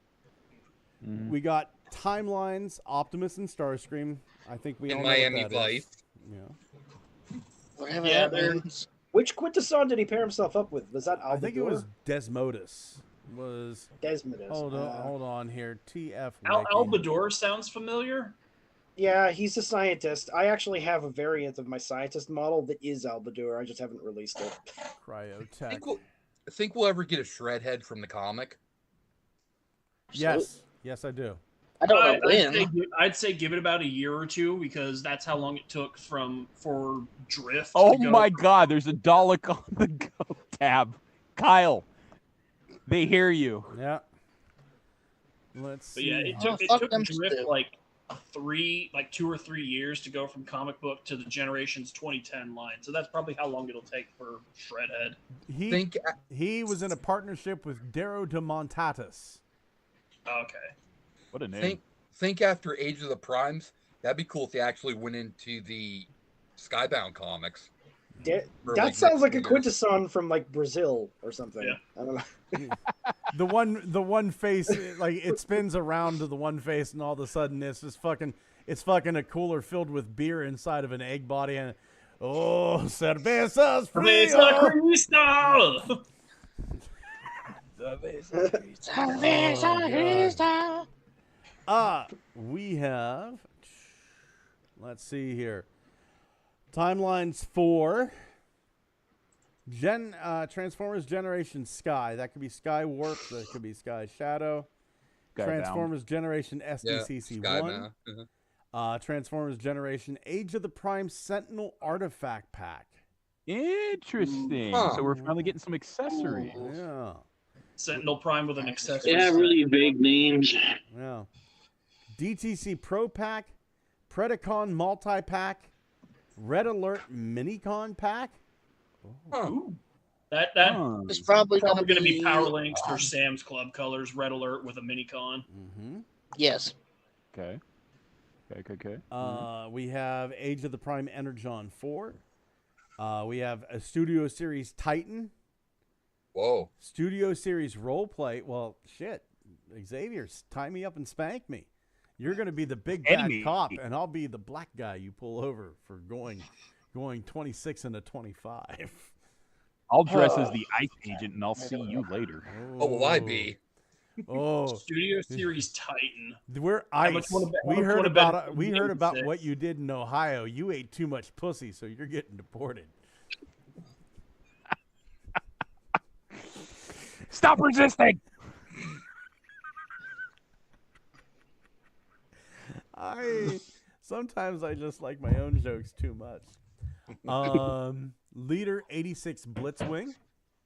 Mm-hmm. We got Timelines, Optimus and Starscream. I think we all know Miami what that Vice. is. Yeah. Whatever Yeah, that means. Which Quintesson did he pair himself up with? Was that Albador? I think it was Desmodus. Desmodus. Hold on here. TF. Albador sounds familiar. Yeah, he's a scientist. I actually have a variant of my scientist model that is Albador. I just haven't released it. Cryotech. Think we'll ever get a Shredhead from the comic? Yes. Yes, I do. I don't know when. I'd say give it about a year or two because that's how long it took for Drift. Oh to go. my God! There's a Dalek on the Go tab. Kyle, they hear you. Yeah. Let's see. But yeah, it took Drift like 2 or 3 years to go from comic book to the Generations 2010 line. So that's probably how long it'll take for Shredhead. He was in a partnership with Darrow de Montatis. Okay. What a name. Think after Age of the Primes, that'd be cool if they actually went into the Skybound comics. That sounds like a Quintesson from like Brazil or something. Yeah. I don't know. the one face, like it spins around to the one face, and all of a sudden it's just fucking a cooler filled with beer inside of an egg body, and cervezas Cerveza frio. Cristal! We have, let's see here, Timelines 4, Transformers Generation Sky. That could be Sky Warp. That could be Sky Shadow. Skybound. Transformers Generation SDCC 1. Uh-huh. Transformers Generation Age of the Prime Sentinel Artifact Pack. Interesting. Huh. So we're finally getting some accessories. Yeah. Sentinel Prime with an accessory. They have really vague names. Yeah. DTC Pro Pack, Predacon Multi Pack, Red Alert Minicon Pack. Ooh. That It's probably going going to to be Power Links for Sam's Club colors, Red Alert with a Minicon. Mm-hmm. Yes. Okay. We have Age of the Prime Energon 4. We have a Studio Series Titan. Whoa. Studio Series Roleplay. Well, shit. Xavier, tie me up and spank me. You're going to be the big bad cop, and I'll be the black guy you pull over for going 26 into 25. I'll dress as the ICE agent, and I'll see you later. Oh, will I be? Oh, Studio Series Titan. We're ICE. We heard about what you did in Ohio. You ate too much pussy, so you're getting deported. Stop resisting! Sometimes I just like my own jokes too much. Leader 86 Blitzwing.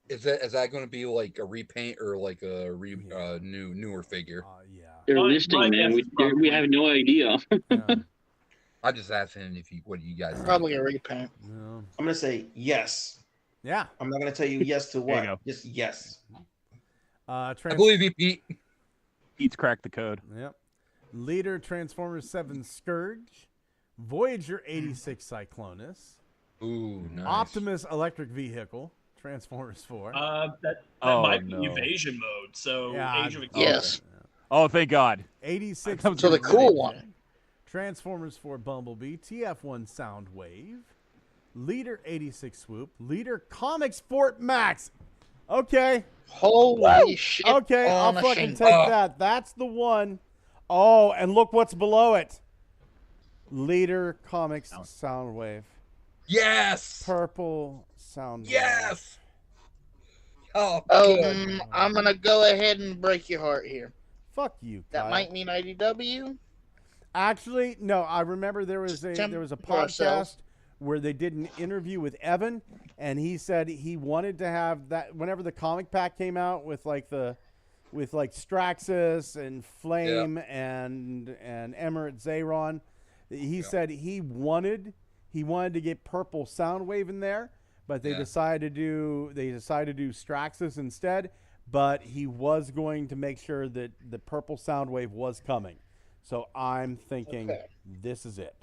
Is that going to be like a repaint or like a newer figure? Yeah. They're listing, man. We have no idea. I just asked him what do you guys think? Probably a repaint. No. I'm gonna say yes. Yeah. I'm not gonna tell you yes to There you what. go. Just yes. I believe you, Pete. Pete's cracked the code. Yep. Leader Transformers 7 Scourge. Voyager 86 Cyclonus. Ooh, nice. Optimus Electric Vehicle. Transformers 4. That might be evasion mode. So Age of Extinction. Yes. Oh, thank God. 86. So the cool one. Transformers 4 Bumblebee. TF1 Soundwave. Leader 86 Swoop. Leader Comics Fort Max. Okay. Holy shit. Okay, I'll fucking take that. That's the one. Oh, and look what's below it. Leader Comics Soundwave. Yes. Purple Soundwave. Yes. Oh, I'm going to go ahead and break your heart here. Fuck you, That Kyle. might mean IDW. Actually, no. I remember there was a podcast where they did an interview with Evan, and he said he wanted to have that whenever the comic pack came out with Straxus and Flame and Emirate Zayron. He said he wanted to get purple Soundwave in there, but they decided to do Straxus instead. But he was going to make sure that the purple Soundwave was coming. So I'm thinking this is it.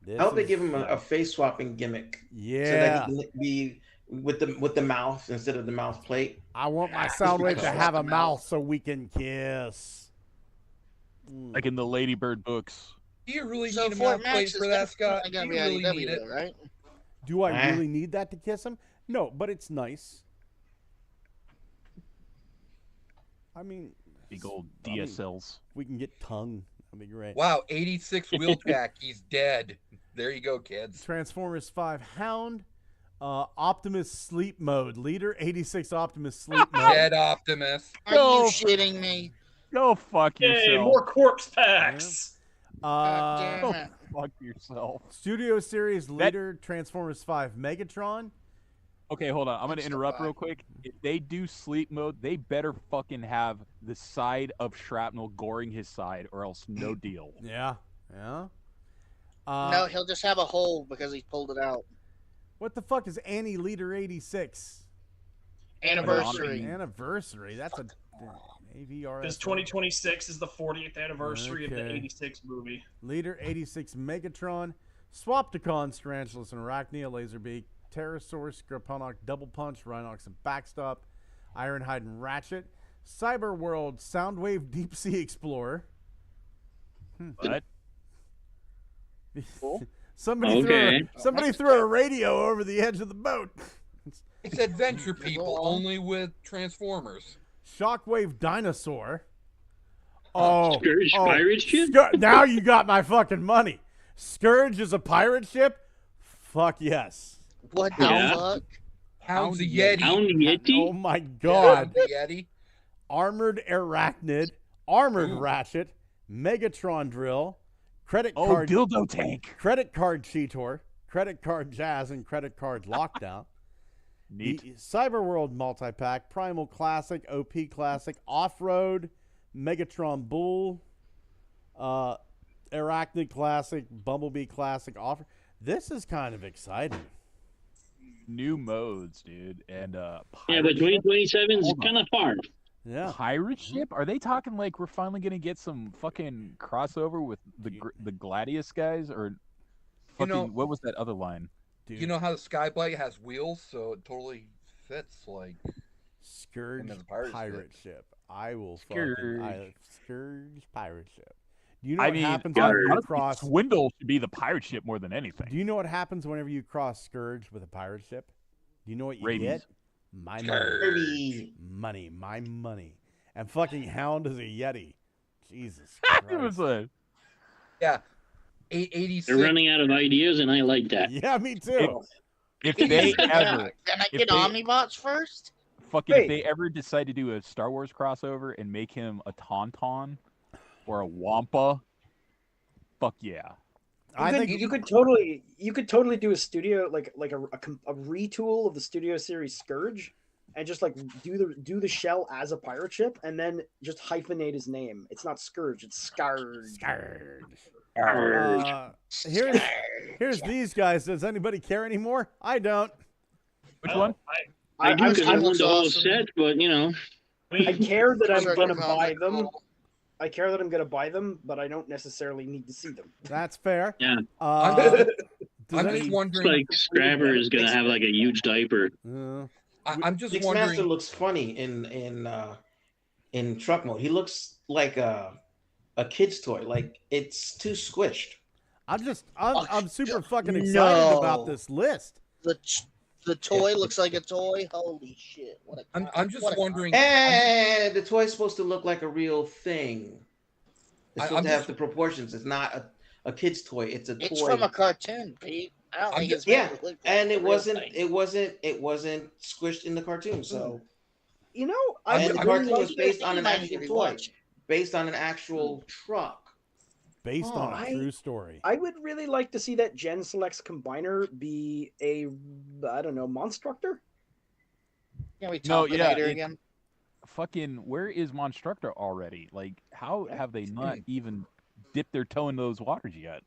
I hope they give him a face swapping gimmick. Yeah. So that he can be with the mouth instead of the mouth plate. I want my Soundwave to have a mouth so we can kiss. Like in the Ladybird books. Do you really need a mouth plate for that, Scott? Do you really need it? Right? Do I really need that to kiss him? No, but it's nice. I mean, big old DSLs. We can get tongue. That'd be great. Wow, 86 Wheeljack. He's dead. There you go, kids. Transformers 5 Hound. Optimus Sleep Mode. Leader 86 Optimus Sleep Mode. Dead Optimus. Are you shitting me? Go fuck yourself. Yay, more corpse packs. Damn Go it. fuck yourself. Studio Series Leader Transformers 5 Megatron. Okay, hold on. I'm going to interrupt real quick. If they do sleep mode, they better fucking have the side of shrapnel goring his side, or else no deal. Yeah. No, he'll just have a hole because he pulled it out. What the fuck is Annie Leader 86? Anniversary. That's a AVRS. Because 2026 is the 40th anniversary of the 86 movie. Leader 86 Megatron. Swapticons, Tarantulas and Arachnia, Laserbeak, Pterosaur, Scriponok, Double Punch, Rhinox and Backstop, Ironhide and Ratchet, Cyberworld, Soundwave Deep Sea Explorer. What? Somebody threw a radio over the edge of the boat. It's adventure people, only with Transformers. Shockwave Dinosaur. Scourge pirate ship? Now you got my fucking money. Scourge is a pirate ship? Fuck yes. What the fuck? Hound's a Yeti. Hound Yeti? Oh my god. Yeti. Armored Arachnid, Armored Ratchet, Megatron Drill, Credit Card Dildo Tank, Credit Card Cheetor, Credit Card Jazz, and Credit Card Lockdown. Neat. The Cyberworld Multi-Pack, Primal Classic, OP Classic, Off-Road, Megatron Bull, Arachnid Classic, Bumblebee Classic Offer. This is kind of exciting. New modes, dude, and yeah, but 2027 is kind of far. Yeah, pirate ship? Are they talking like we're finally gonna get some fucking crossover with the Gladius guys, or fucking what was that other line? Dude. You know how the Skyblight has wheels, so it totally fits like Scourge pirate ship. I will Scourge. Scourge pirate ship. Do you know what happens when you cross Swindle should be the pirate ship more than anything. Do you know what happens whenever you cross Scourge with a pirate ship? Do you know what you get? My money. My money. And fucking Hound is a Yeti. Jesus Christ. Yeah. 86. They're running out of ideas, and I like that. Yeah, me too. If they ever... Can I get Omnibots first? Fucking if they ever decide to do a Star Wars crossover and make him a Tauntaun or a Wampa, fuck yeah. I think you could totally do a studio like a retool of the Studio Series Scourge, and just like do the shell as a pirate ship, and then just hyphenate his name. It's not Scourge, it's Scourge. Here's these guys. Does anybody care anymore? I don't. Which one? I do because I want the whole set, but you know. I care that I'm gonna buy them. I care that I'm going to buy them, but I don't necessarily need to see them. That's fair. Yeah. I'm just wondering. It's like Scrabber is going to have like a huge diaper. I'm just Mixmaster wondering. Looks funny in truck mode. He looks like a kid's toy. Like it's too squished. I'm super fucking excited about this list. The toy looks like a toy. Holy shit! I'm just wondering. The toy's supposed to look like a real thing. It's supposed to have the proportions. It's not a kid's toy. It's a toy. It's from a cartoon, Pete. I don't think it's and it wasn't squished in the cartoon. So you know, the cartoon was based on an actual toy, based on an actual truck. Based on a true story. I would really like to see that Gen Selects combiner be a, I don't know, Monstructor? Can we talk later again? Fucking, where is Monstructor already? Like, how have they not even dipped their toe into those waters yet?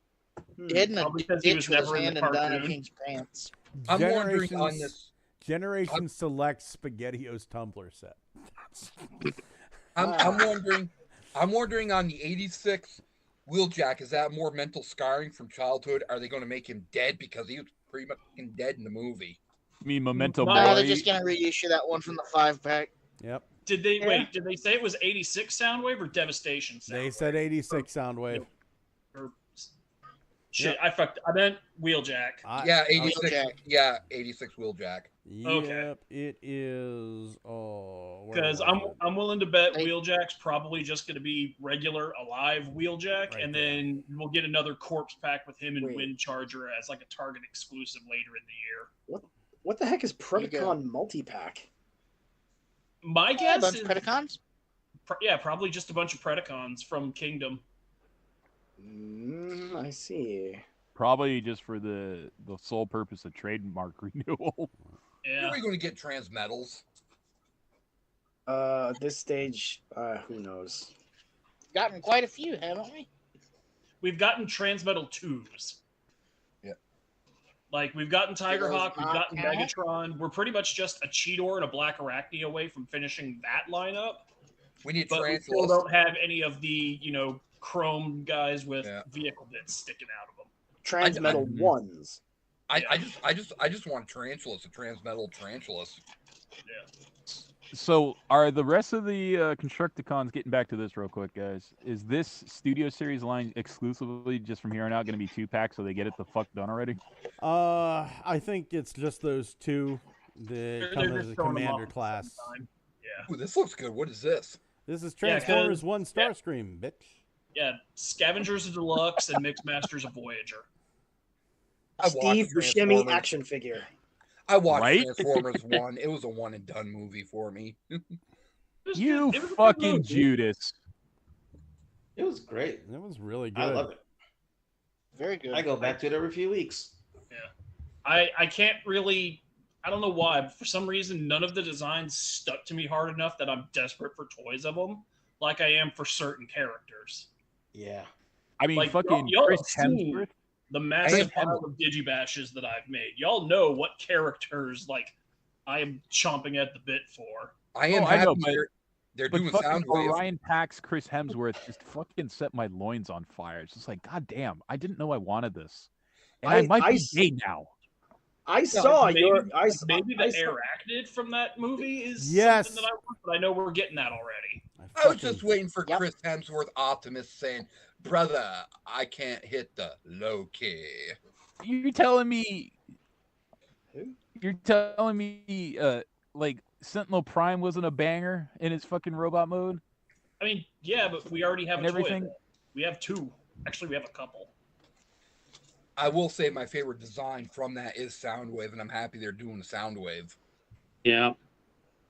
Hidden a Probably because he ditch was with his never in hand the and down cartoon. King's pants. I'm wondering on this. Generation Select SpaghettiOs tumbler set. I'm wondering on the 86 Wheeljack, is that more mental scarring from childhood? Are they going to make him dead because he was pretty much dead in the movie? I mean, Memento No, No, Mori. they're just gonna reissue that one from the 5-pack. Yep. Did they Yeah. wait? Did they say it was 86 Soundwave or Devastation Soundwave? They said 86 Soundwave. Or, shit, Yep. I fucked. I meant Wheeljack. Yeah, 86. Wheeljack. Yeah, 86 Wheeljack. Okay. Yep, it is. Oh, where Because was it? I'm willing to bet Wheeljack's probably just going to be regular alive Wheeljack, Right and there. then we'll get another corpse pack with him and Wait. Windcharger as like a Target exclusive later in the year. What the heck is you go. Predacon multi-pack? My Yeah, a guess bunch is of Predacons. probably just a bunch of Predacons from Kingdom. I see. Probably just for the sole purpose of trademark renewal. Yeah. Are we going to get Transmetals? At this stage, who knows? Gotten quite a few, haven't we? We've gotten Transmetal 2s. Yeah. Like, we've gotten Tigerhawk, we've not gotten count? Megatron. We're pretty much just a Cheetor and a Black Arachne away from finishing that lineup. We need But we still Tarantulas. don't have any of the, chrome guys with vehicle bits sticking out of them. Transmetal ones. I just want Tarantulas, a Transmetal Tarantulas. Yeah. So, are the rest of the Constructicons, getting back to this real quick, guys, is this Studio Series line exclusively just from here on out going to be 2-packs so they get it the fuck done already? I think it's just those two that They're come just as a throwing them commander off at the class. same time. Yeah. Ooh, this looks good. What is this? This is Yeah, 'cause- Transformers 1 Starscream, bitch. Yeah, Scavengers of Deluxe and Mixed Masters of Voyager. I Steve watched Buscemi Transformers. action figure. I watched Right? Transformers 1. It was a one and done movie for me. It was You good. It was a good fucking movie. Judas. It was great. It was really good. I love it. Very good. I go back to it every few weeks. I can't really. I don't know why, but for some reason, none of the designs stuck to me hard enough that I'm desperate for toys of them, like I am for certain characters. Yeah. I mean, Like, fucking y'all Chris have seen Hemsworth. the massive Chris pile of digibashes that I've made. Y'all know what characters like I am chomping at the bit for. I am I happy know, but they're But doing fucking Soundwave. Orion Pax Chris Hemsworth just fucking set my loins on fire. It's just like, god damn, I didn't know I wanted this. And I might be gay now. I saw maybe, your. maybe the I saw- arachnid from that movie is Yes. something that I want, but I know we're getting that already. I was just waiting for Chris Hemsworth Optimus saying, "Brother, I can't hit the low key." You're telling me like Sentinel Prime wasn't a banger in his fucking robot mode? I mean, yeah, but we already have And a toy of everything? it. We have two. Actually, we have a couple. I will say my favorite design from that is Soundwave, and I'm happy they're doing the Soundwave. Yeah,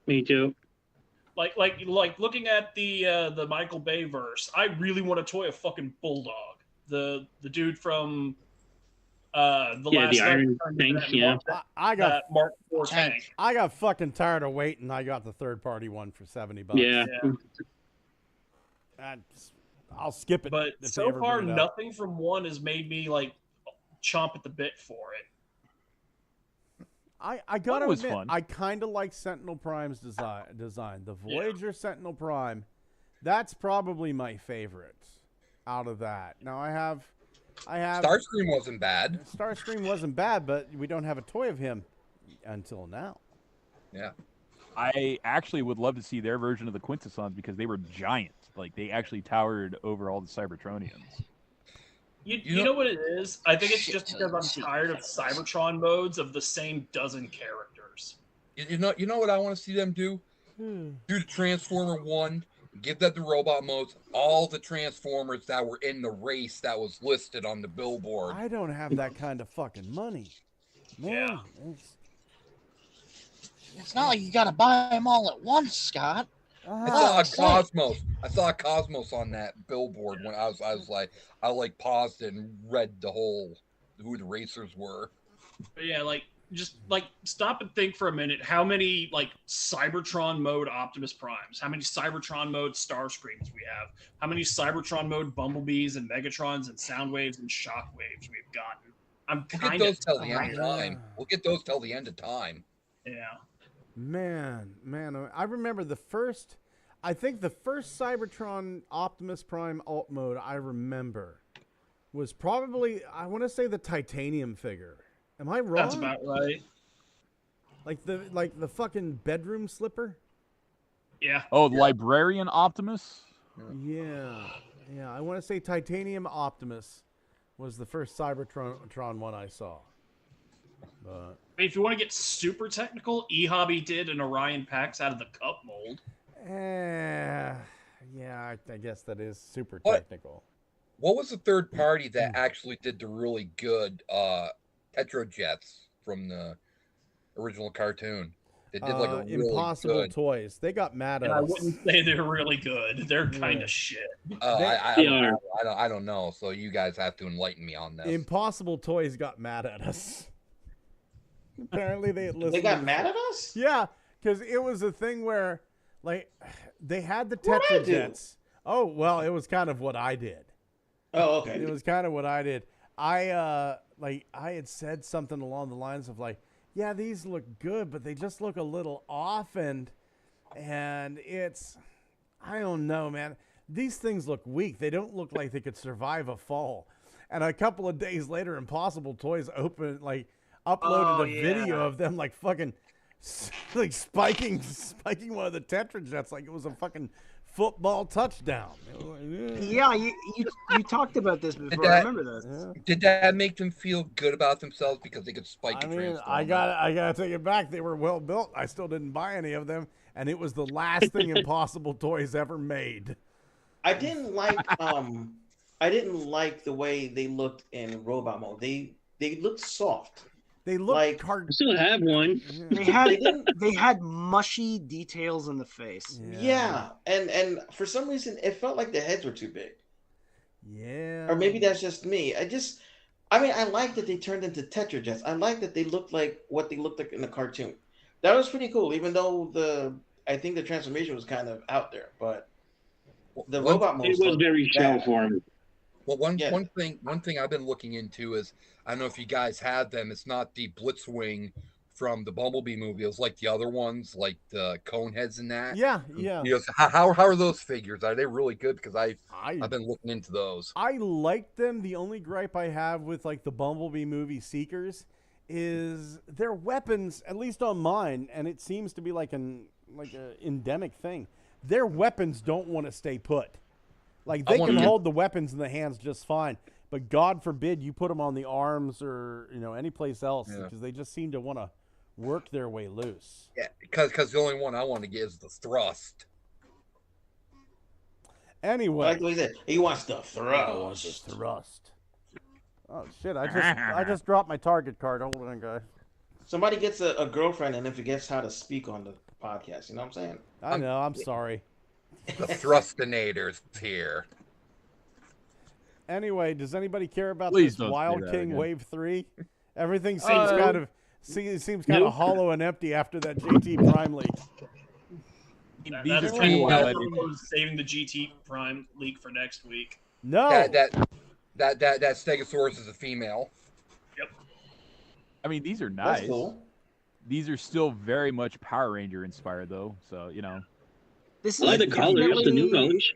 me too. Like looking at the Michael Bay verse, I really want a toy of fucking Bulldog, the dude from the last the Iron Knight Tank. that Yeah, Mark- I got that Mark IV tank. I got fucking tired of waiting. I got the third party one for $70. yeah. I'll skip it. But if they so ever far, bring it up. nothing from one has made me like chomp at the bit for it. I gotta One was admit, fun. I kind of like Sentinel Prime's design. The Voyager Sentinel Prime, that's probably my favorite out of that. Now I have Starscream wasn't bad. Starscream wasn't bad, but we don't have a toy of him until now. Yeah. I actually would love to see their version of the Quintessons because they were giant. Like they actually towered over all the Cybertronians. You know what it is? I think it's just because I'm tired of Cybertron modes of the same dozen characters. You know what I want to see them do? Do the Transformer 1, give that the robot modes, all the Transformers that were in the race that was listed on the billboard. I don't have that kind of fucking money. Man, It's not like you gotta buy them all at once, Scott. I saw Cosmos on that billboard when I paused it and read the whole who the racers were. But yeah, like just like stop and think for a minute. How many like Cybertron mode Optimus Primes? How many Cybertron mode Starscreams we have? How many Cybertron mode Bumblebees and Megatrons and Soundwaves and Shockwaves we've gotten? I'm We'll kind get of those till the end of time. We'll get those till the end of time. Yeah. Man, I remember I think the first Cybertron Optimus Prime alt mode I remember was probably, I want to say, the titanium figure. Am I wrong? That's about right. Like the fucking bedroom slipper? Yeah. Oh, Librarian Optimus? Yeah. I want to say Titanium Optimus was the first Cybertron one I saw. But If you want to get super technical, eHobby did an Orion Pax out of the cup mold. yeah, I guess that is super What? technical. What was the third party that actually did the really good Tetrajets from the original cartoon? They did like a really Impossible good. Toys. They got mad at And I us. wouldn't say they're really good. They're kind of shit. I don't know. So you guys have to enlighten me on this. Impossible Toys got mad at us. Apparently they listened. They got mad at us? Yeah, because it was a thing where, like, they had the What'd I do? Tetrajets. Oh, well, it was kind of what I did. Oh, okay. It was kind of what I did. I had said something along the lines of like, yeah, these look good, but they just look a little off, and it's, I don't know, man. These things look weak. They don't look like they could survive a fall. And a couple of days later, Impossible Toys uploaded a video of them like fucking like spiking one of the Tetrajets like it was a fucking football touchdown. Yeah, you talked about this before. I remember that. Yeah. Did that make them feel good about themselves because they could spike and transform? I gotta take it back. They were well built. I still didn't buy any of them, and it was the last thing Impossible Toys ever made. I didn't like the way they looked in robot mode. They looked soft. They looked like I still have one. They had mushy details in the face. Yeah, and for some reason it felt like the heads were too big. Yeah. Or maybe that's just me. I like that they turned into Tetrajets. I like that they looked like what they looked like in the cartoon. That was pretty cool, even though I think the transformation was kind of out there, but the robot mode was very shell form. Well, one thing I've been looking into is, I don't know if you guys had them. It's not the Blitzwing from the Bumblebee movie. It was like the other ones, like the cone heads and that. Yeah. How are those figures? Are they really good? Because I've been looking into those. I like them. The only gripe I have with like the Bumblebee movie Seekers is their weapons, at least on mine, and it seems to be like an endemic thing. Their weapons don't want to stay put. Like they can hold the weapons in the hands just fine, but God forbid you put them on the arms or any place else because they just seem to want to work their way loose. Yeah, because the only one I want to get is the thrust. Anyway, like what he said, he wants the thrust. I want the thrust. Oh shit! I just dropped my Target card. Hold on, guys. Somebody gets a girlfriend and then forgets how to speak on the podcast. You know what I'm saying? I know. I'm sorry. The thrustinator's here. Anyway, does anybody care about Please this don't Wild say that King again. Wave 3? Everything seems kind of hollow and empty after that JT Prime leak. That is kind of saving the GT Prime leak for next week. No, that Stegosaurus is a female. Yep. I mean, these are nice. That's cool. These are still very much Power Ranger inspired, though. So This I like the colors, the new colors.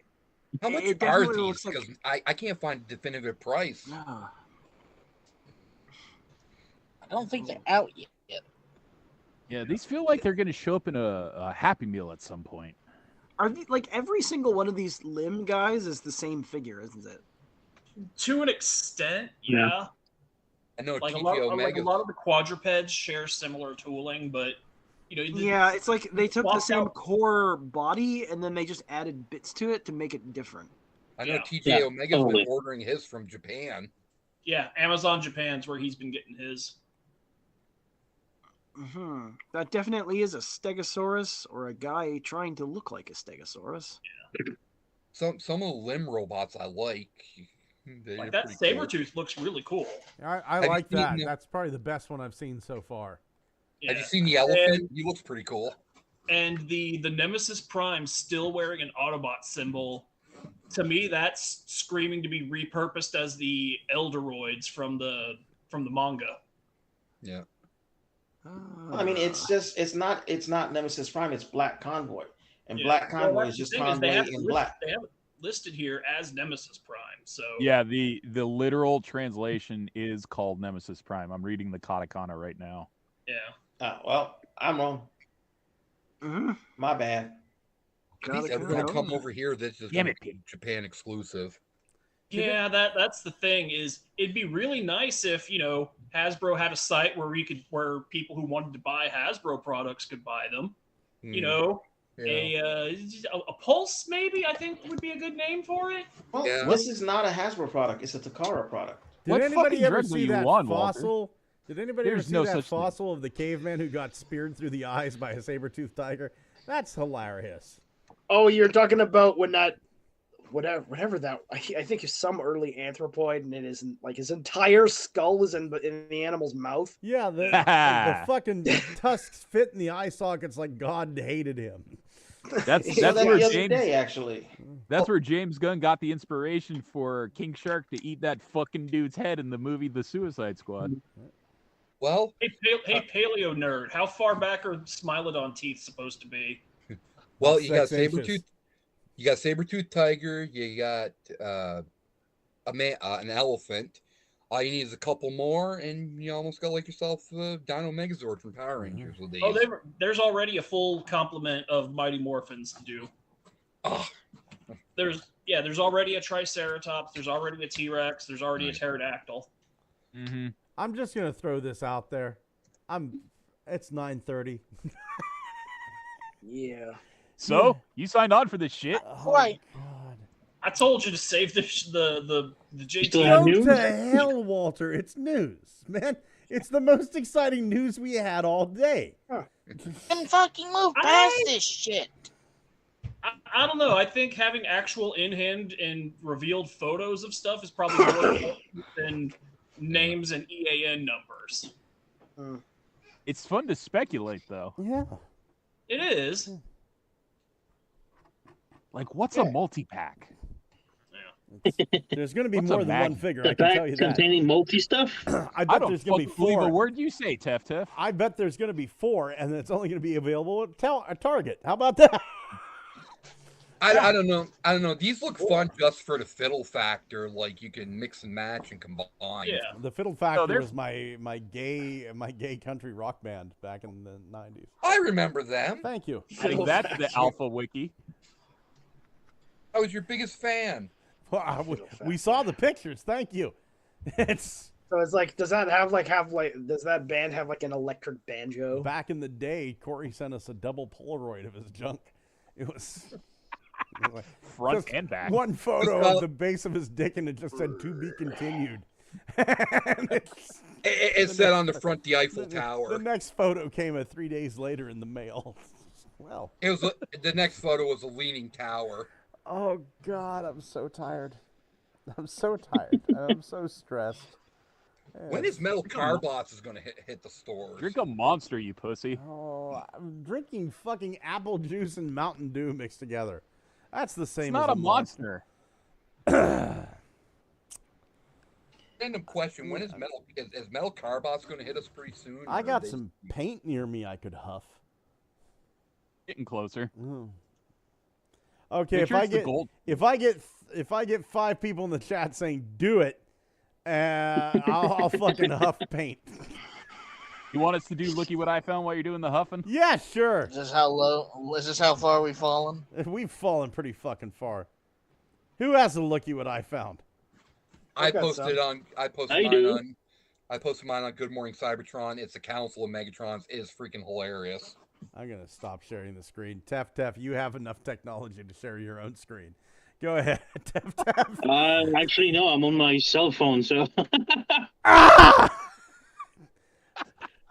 How much It are definitely these? looks like- Because I can't find a definitive price. Yeah. I don't think they're out yet. Yeah, these feel like they're going to show up in a Happy Meal at some point. Are they, like every single one of these limb guys is the same figure, isn't it? To an extent, yeah. I know Like a TJ lot Omega. of the quadrupeds share similar tooling, but Yeah, it's like they took the swap same out- core body and then they just added bits to it to make it different. I know Yeah. TJ Omega's totally. been ordering his from Japan. Yeah, Amazon Japan's where he's been getting his. That definitely is a Stegosaurus or a guy trying to look like a Stegosaurus. Some of the limb robots I like. Like that Sabretooth looks really cool. I like that. That's probably the best one I've seen so far. Have you seen the elephant? He looks pretty cool. And the Nemesis Prime still wearing an Autobot symbol. To me, that's screaming to be repurposed as the Elderoids from the manga. Yeah. I mean, it's not Nemesis Prime. It's Black Convoy, and Black Convoy is just Convoy in black. They have it listed here as Nemesis Prime. So yeah, the literal translation is called Nemesis Prime. I'm reading the katakana right now. Yeah. Well, I'm wrong. My bad. If he's ever going to come over here, this is Japan exclusive. Yeah, that's the thing. Is it'd be really nice if Hasbro had a site where people who wanted to buy Hasbro products could buy them. A Pulse maybe I think would be a good name for it. Well, this is not a Hasbro product; it's a Takara product. Did anybody ever see that fossil? Walter? Did anybody ever see that fossil of the caveman who got speared through the eyes by a saber-toothed tiger? That's hilarious. Oh, you're talking about when that, whatever that, I think is some early anthropoid, and it isn't like his entire skull is in the animal's mouth. Yeah, the fucking tusks fit in the eye sockets like God hated him. That's where James actually. That's where James Gunn got the inspiration for King Shark to eat that fucking dude's head in the movie The Suicide Squad. Well, hey paleo nerd, how far back are Smilodon teeth supposed to be? Well, you got Sabretooth. You got Sabretooth tiger. You got an elephant. All you need is a couple more, and you almost got like yourself a Dino Megazord from Power Rangers. With these. Oh, there's already a full complement of Mighty Morphins to do. Oh. There's already a Triceratops. There's already a T-Rex. There's already a pterodactyl. Mm-hmm. I'm just gonna throw this out there. It's 9:30. Yeah. So you signed on for this shit, right? God. I told you to save the JT. Go to hell, Walter. It's news, man. It's the most exciting news we had all day. And fucking move past this shit. I don't know. I think having actual in-hand and revealed photos of stuff is probably more important than names and EAN numbers. It's fun to speculate, though. Yeah. It is. Like, what's a multi-pack? There's going to be more than one figure. I can tell you that. Containing multi stuff. I bet there's going to be 4. Believe a word you say, Teff. I bet there's going to be 4, and it's only going to be available at Target. How about that? I don't know. These look fun just for the fiddle factor. Like you can mix and match and combine. Yeah. The fiddle factor was my gay country rock band back in the 90s. I remember them. Thank you. Adding that to the Alpha Wiki. I was your biggest fan. Well, we saw the pictures. Thank you. So it's like, does that band have like an electric banjo? Back in the day, Corey sent us a double Polaroid of his junk. It was like, front and back. One photo of the base of his dick, and it just said "to be continued." It said on the front the Eiffel Tower. The next photo came 3 days later in the mail. Well, it was the next photo was a leaning tower. Oh God, I'm so tired. I'm so tired. I'm so stressed. When is Metal Carbots is going to hit the stores? Drink a Monster, you pussy. Oh, I'm drinking fucking apple juice and Mountain Dew mixed together. That's the same. It's not as a monster. Random question: when is Metal Carbots going to hit us pretty soon? I got some paint near me I could huff. Getting closer. Okay, if I get 5 people in the chat saying do it, I'll fucking huff paint. You want us to do looky what I found while you're doing the huffing? Yeah, sure. Is this how low? Is this how far we've fallen? We've fallen pretty fucking far. Who has a looky what I found? I posted mine on Good Morning Cybertron. It's a Council of Megatrons. It is freaking hilarious. I'm gonna stop sharing the screen. Teff, you have enough technology to share your own screen. Go ahead, Teff. Actually, no, I'm on my cell phone, so.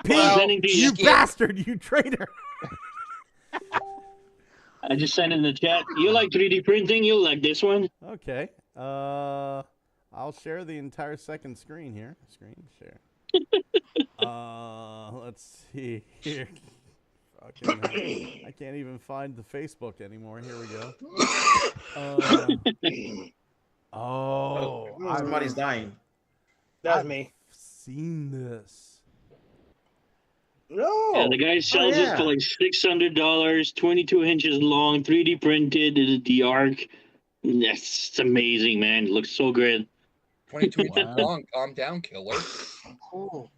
Pete, you bastard, you traitor! I just sent in the chat. You like 3D printing? You'll like this one. Okay. I'll share the entire second screen here. Screen share. Let's see here. Fucking, I can't even find the Facebook anymore. Here we go. Somebody's dying. That's me. Seen this. No. Yeah, the guy sells it for like $600, 22 inches long, 3D printed. It is the Arc. That's amazing, man. It looks so good. 22 inches long. Calm down, killer. Cool.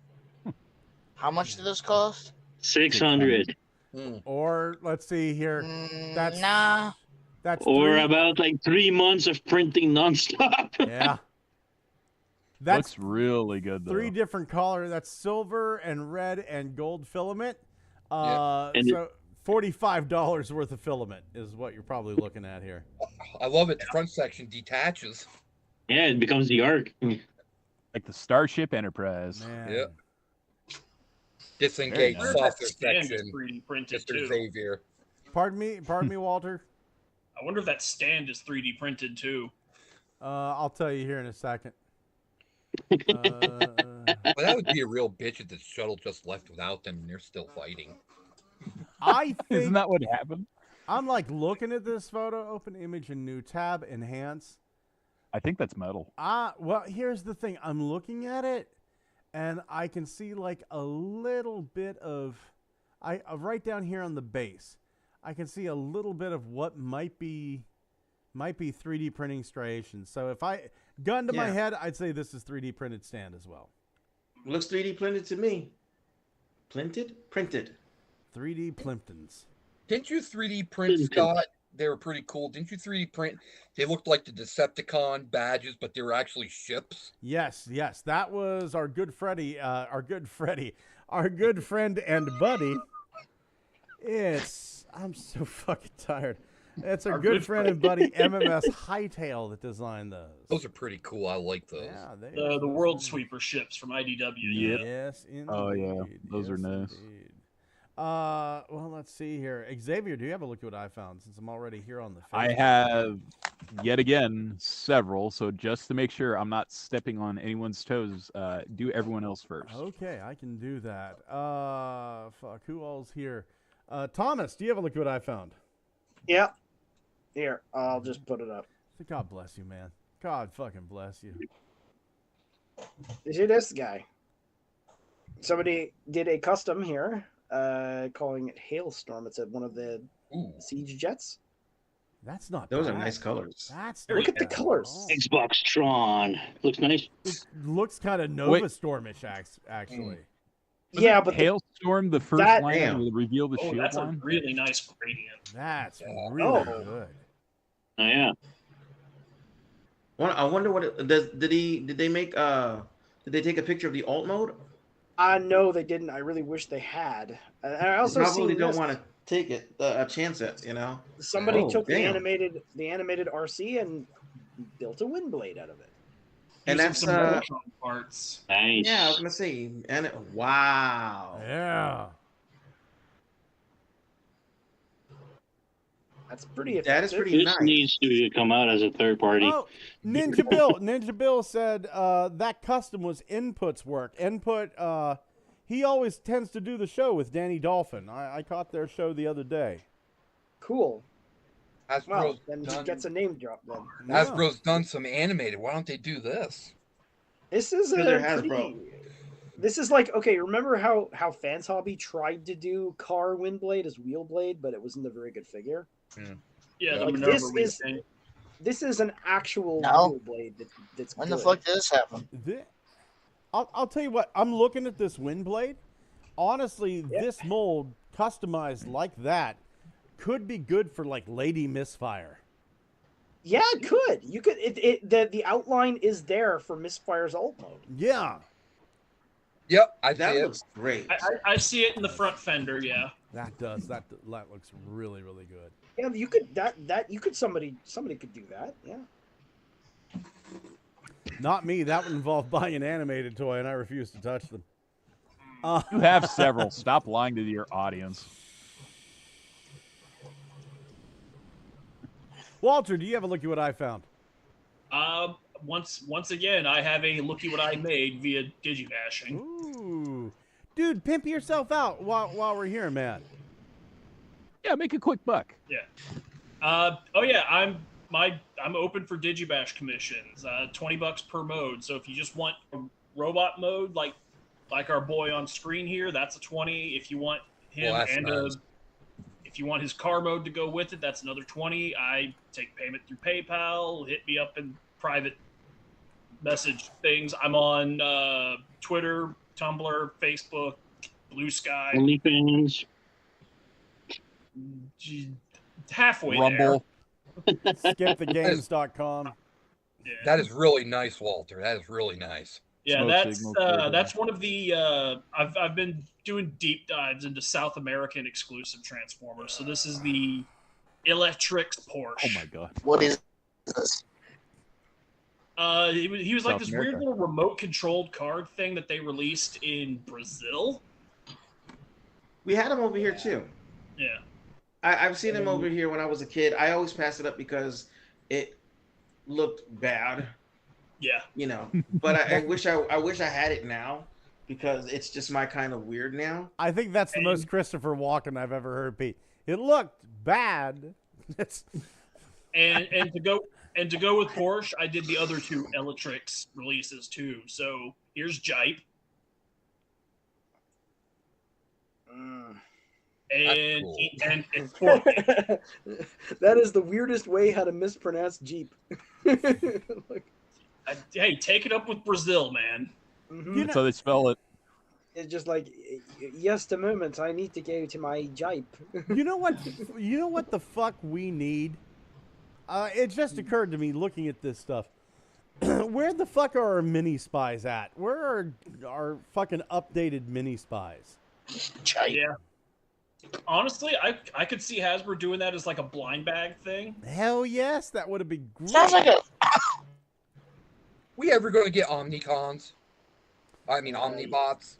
How much did this cost? 600. Or let's see here. That's nah. That's or about like 3 months of printing nonstop. Yeah. That's looks really good, though. 3 different colors. That's silver and red and gold filament. And so $45 worth of filament is what you're probably looking at here. I love it. The front section detaches. Yeah, it becomes the Arc. Like the Starship Enterprise. Man. Yep. Disengage Very nice. softer Stand is section. 3D printed Mr. too. Xavier. Pardon me, Walter. I wonder if that stand is 3D printed too. I'll tell you here in a second. Well, that would be a real bitch if the shuttle just left without them and they're still fighting. I think Isn't that what happened? I'm like looking at this photo, open image and new tab, enhance. I think that's metal. Well, here's the thing. I'm looking at it and I can see like a little bit of right down here on the base. I can see a little bit of what might be 3D printing striations. So if I gun to my head, I'd say this is 3D printed stand as well. Looks 3D printed to me. Printed? 3D Plimptons. Didn't you 3D print, Scott? They were pretty cool. Didn't you 3D print? They looked like the Decepticon badges, but they were actually ships. Yes. That was our good friend and buddy. I'm so fucking tired. It's our good friend and buddy MMS Hightail that designed those. Those are pretty cool. I like those. Yeah, The World Sweeper ships from IDW. Yep. Yes, indeed. Oh yeah, those are nice. Indeed. Well, let's see here. Xavier, do you have a look at what I found since I'm already here on the Facebook? I have, yet again, several. So just to make sure I'm not stepping on anyone's toes, do everyone else first. Okay, I can do that. Fuck, who all's here? Thomas, do you have a look at what I found? Yeah. Here, I'll just put it up. God bless you, man. God fucking bless you. You see this guy? Somebody did a custom here, calling it Hailstorm. It's one of the siege jets. That's not Those bad. are nice colors. Look at the colors. Xbox Tron. Looks nice. It looks kind of Nova Stormish, actually. Yeah, but Hailstorm, the first line will reveal the shield that's line. a really nice gradient. That's really good. Oh yeah. I wonder what did they make? Did they take a picture of the alt mode? No, they didn't. I really wish they had. And I also probably don't want to take a chance at, Somebody took the animated RC and built a wind blade out of it. And that's some Voltron parts. Nice. Yeah, I was gonna say, wow. Yeah. That's pretty effective. That is pretty This nice. needs to come out as a third party. Oh, Ninja Bill said that custom was Input's work. Input, he always tends to do the show with Danny Dolphin. I caught their show the other day. Cool. Hasbro's then done, he gets a name drop then. Hasbro's done some animated. Why don't they do this? This is This is like, okay, remember how Fans Hobby tried to do Car Windblade as Wheelblade, but it wasn't a very good figure? Yeah, like this is an actual Wheelblade that's When good. the fuck did this happen? I'll tell you what, I'm looking at this Windblade. Honestly, this mold, customized like that, could be good for like Lady Misfire. Yeah, it could. You could. The outline is there for Misfire's alt mode. Yeah. Yep, that looks great. I see it in the front fender. Yeah. That does. That looks really, really good. Yeah, you could somebody could do that. Yeah. Not me. That would involve buying an animated toy, and I refuse to touch them. You have several. Stop lying to your audience. Walter, do you have a look at what I found? once again, I have a looky what I made via digibashing. Ooh, dude, pimp yourself out while we're here, man. Yeah, make a quick buck. Yeah. Oh yeah, I'm open for digibash commissions. $20 per mode. So if you just want a robot mode, like our boy on screen here, that's a 20. If you want him if you want his car mode to go with it, that's another 20. I take payment through PayPal. Hit me up in private message things. I'm on Twitter, Tumblr, Facebook, Blue Sky. OnlyFans. Halfway Rumble. there. Skipthegames.com. Yeah. That is really nice, Walter. That is really nice. Yeah, that's one of the I've been doing deep dives into South American exclusive Transformers. So this is the Electrix Porsche. Oh my god. What is this? He was like South this America. weird little remote controlled card thing that they released in Brazil. We had him over here too. Yeah. I've seen him over here when I was a kid. I always passed it up because it looked bad. Yeah. You know, but I wish I had it now because it's just my kind of weird now. I think that's the most Christopher Walken I've ever heard, Pete. It looked bad. and to go with Porsche, I did the other two Electrix releases too. So here's Jipe. And cool. and Porsche. That is the weirdest way how to mispronounce Jeep. Hey, take it up with Brazil, man. Mm-hmm. That's how they spell it. It's just like, just a moment, I need to go to my Jipe. You know what? You know what the fuck we need? It just occurred to me looking at this stuff. Where the fuck are our mini spies at? Where are our fucking updated mini spies? Yeah. Honestly, I could see Hasbro doing that as like a blind bag thing. Hell yes, that would have been great. Sounds like a. We ever going to get Omnicons? I mean, Omnibots?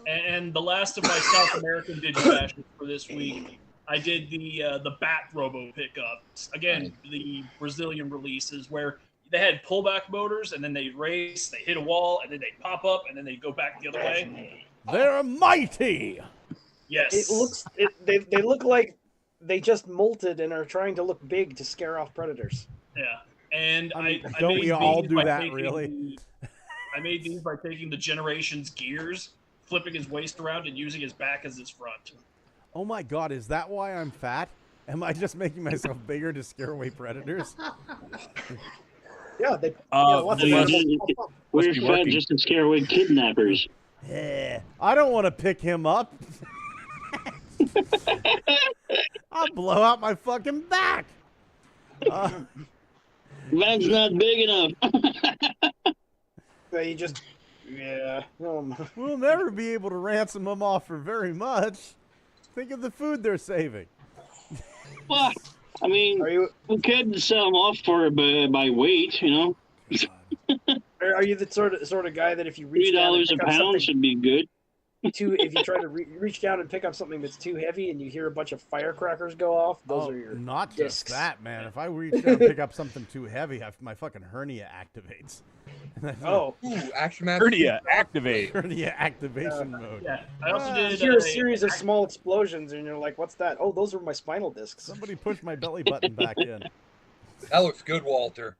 And the last of my South American digibashes for this week, I did the Bat Robo pickups. Again, the Brazilian releases where they had pullback motors, and then they race, they hit a wall, and then they pop up, and then they go back the other way. They're mighty. Yes. It looks. They look like they just molted and are trying to look big to scare off predators. Yeah. And I don't made we all these do by that, taking really? I made these by taking the Generations gears, flipping his waist around, and using his back as his front. Oh my god, is that why I'm fat? Am I just making myself bigger to scare away predators? Yeah, they. We're fat just to scare away kidnappers. Yeah, I don't want to pick him up. I'll blow out my fucking back. That's not big enough. You just. Yeah. We'll never be able to ransom them off for very much. Think of the food they're saving. Well, I mean, who could sell them off for by weight, you know? Are you the sort of guy that if you reach $3 a pound should be good. if you try to reach down and pick up something that's too heavy and you hear a bunch of firecrackers go off, those are your not discs. just that, man. If I reach down and pick up something too heavy, my fucking hernia activates. Oh, Action Master. Hernia activate. Hernia activation mode. Yeah, I also you did hear a series of small explosions and you're like, "What's that?" Oh, those are my spinal discs. Somebody push my belly button back in. That looks good, Walter.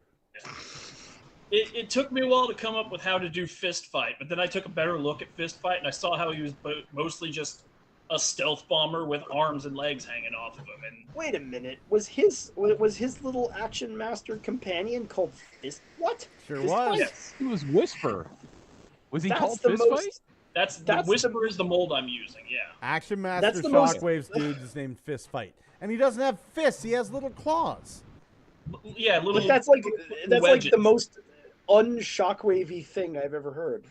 It took me a while to come up with how to do fist fight, but then I took a better look at fist fight and I saw how he was mostly just a stealth bomber with arms and legs hanging off of him. And wait a minute, was his little Action Master companion called Fist? What? Sure Fist was. Fight? Yes. He was Whisper. Was he That's called the Fist most- Fight? That's the Whisper is the mold I'm using. Yeah. Action Master That's the most- Shockwave's dude is named Fist Fight, and he doesn't have fists. He has little claws. Yeah, little. But that's like wedges. the most unshockwavy thing I've ever heard.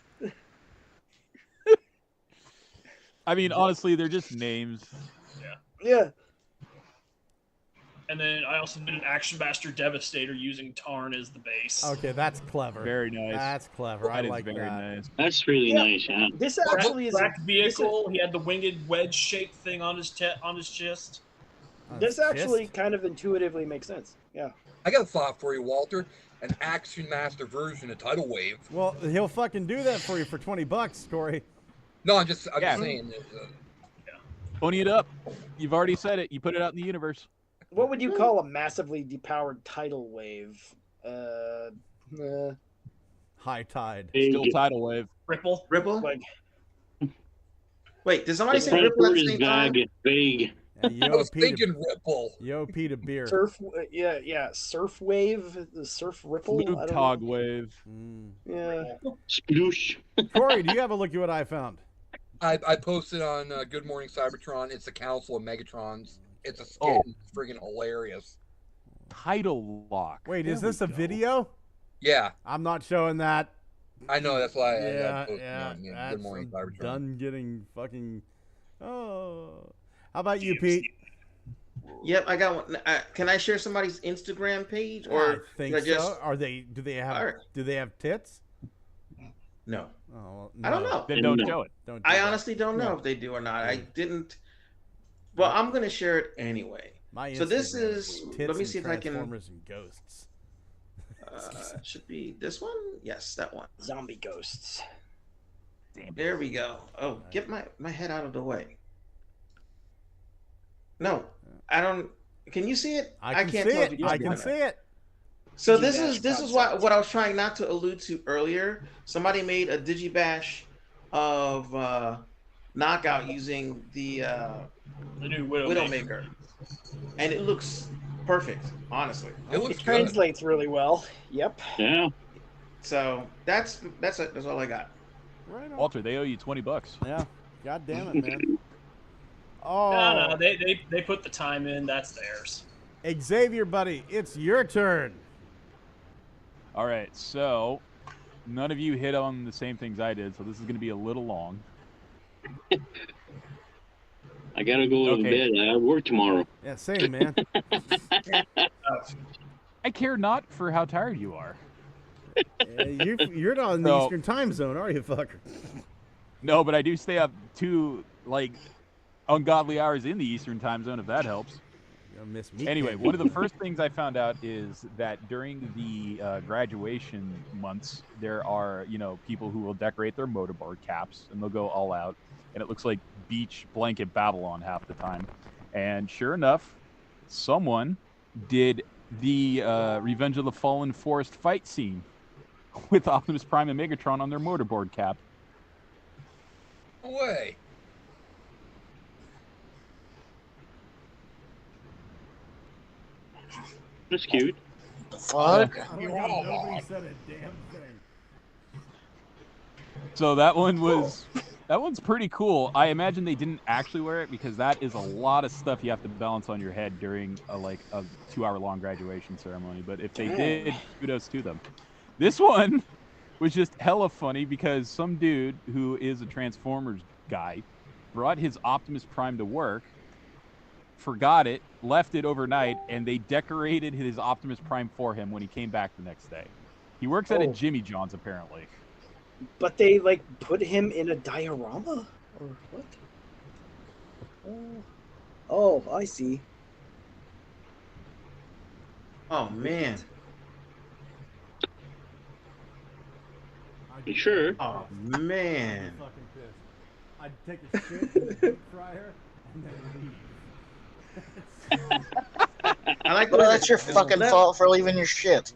I mean, honestly, they're just names. Yeah. And then I also did an Action Master Devastator using Tarn as the base. Okay, that's clever. Very nice. That's clever. That I is like very that. nice. That's really nice, yeah. This actually is Black vehicle. He had the winged wedge-shaped thing on his chest. This actually kind of intuitively makes sense. Yeah. I got a thought for you, Walter. an Action Master version of Tidal Wave. Well, he'll fucking do that for you for $20, Corey. No, I'm just saying. Pony it up. You've already said it. You put it out in the universe. What would you call a massively depowered tidal wave? High tide. Still tidal wave. Ripple. Like, wait, did somebody say ripple at the same time? Vague. Yeah, I was thinking ripple. Yo, Pete, a beer. Surf, surf wave, the surf ripple. Flug tog wave. Yeah. Sploosh. Corey, do you have a look at what I found? I posted on Good Morning Cybertron. It's a Council of Megatrons. It's a skin. It's friggin' hilarious. Tidal lock. Wait, is this a video? Yeah. I'm not showing that. I know, that's why Yeah, I posted on Good Morning Cybertron. Done getting fucking. Oh. How about you, Pete? Yep, I got one. Can I share somebody's Instagram page, I or think should I just? so. Are they? Do they have? Alright. Do they have tits? No. Oh, well, I don't no. know. Then don't show it. Don't. I honestly don't know if they do or not. I didn't. Well, I'm gonna share it anyway. My So this Instagram is. tits Let me and see if I can. Transformers and ghosts. Should be this one. Yes, that one. Zombie ghosts. Damn. There we go. Oh, get my head out of the way. No, I don't. Can you see it? I can't tell see if it. you I see can see it. So Digibash this is what I was trying not to allude to earlier. Somebody made a Digibash of Knockout using the new Widowmaker, and it looks perfect. Honestly, It translates really well. Yep. Yeah. So that's all I got. Right on. Walter, they owe you $20. Yeah. God damn it, man. Oh. No, they put the time in. That's theirs. Xavier, buddy, it's your turn. All right, so none of you hit on the same things I did, so this is going to be a little long. I gotta go to bed. I have work tomorrow. Yeah, same, man. I care not for how tired you are. You're not in the So- Eastern time zone, are you, fucker? No, but I do stay up to, like, ungodly hours in the Eastern time zone, if that helps. You'll miss me. Anyway, one of the first things I found out is that during the graduation months, there are, people who will decorate their motorboard caps, and they'll go all out, and it looks like beach blanket Babylon half the time. And sure enough, someone did the Revenge of the Fallen Forest fight scene with Optimus Prime and Megatron on their motorboard cap. No way. That's cute. Fuck. Nobody said a damn thing. So that one's pretty cool. I imagine they didn't actually wear it because that is a lot of stuff you have to balance on your head during a 2-hour-long graduation ceremony. But if they did, kudos to them. This one was just hella funny because some dude who is a Transformers guy brought his Optimus Prime to work, forgot it, left it overnight, and they decorated his Optimus Prime for him when he came back the next day. He works at a Jimmy John's, apparently. But they put him in a diorama or what? Oh, I see. Oh man. You sure? Oh man. I'm fucking pissed. I'd take a shit in the deep fryer and then leave. I like. Well, that's your fucking fault for leaving your shit.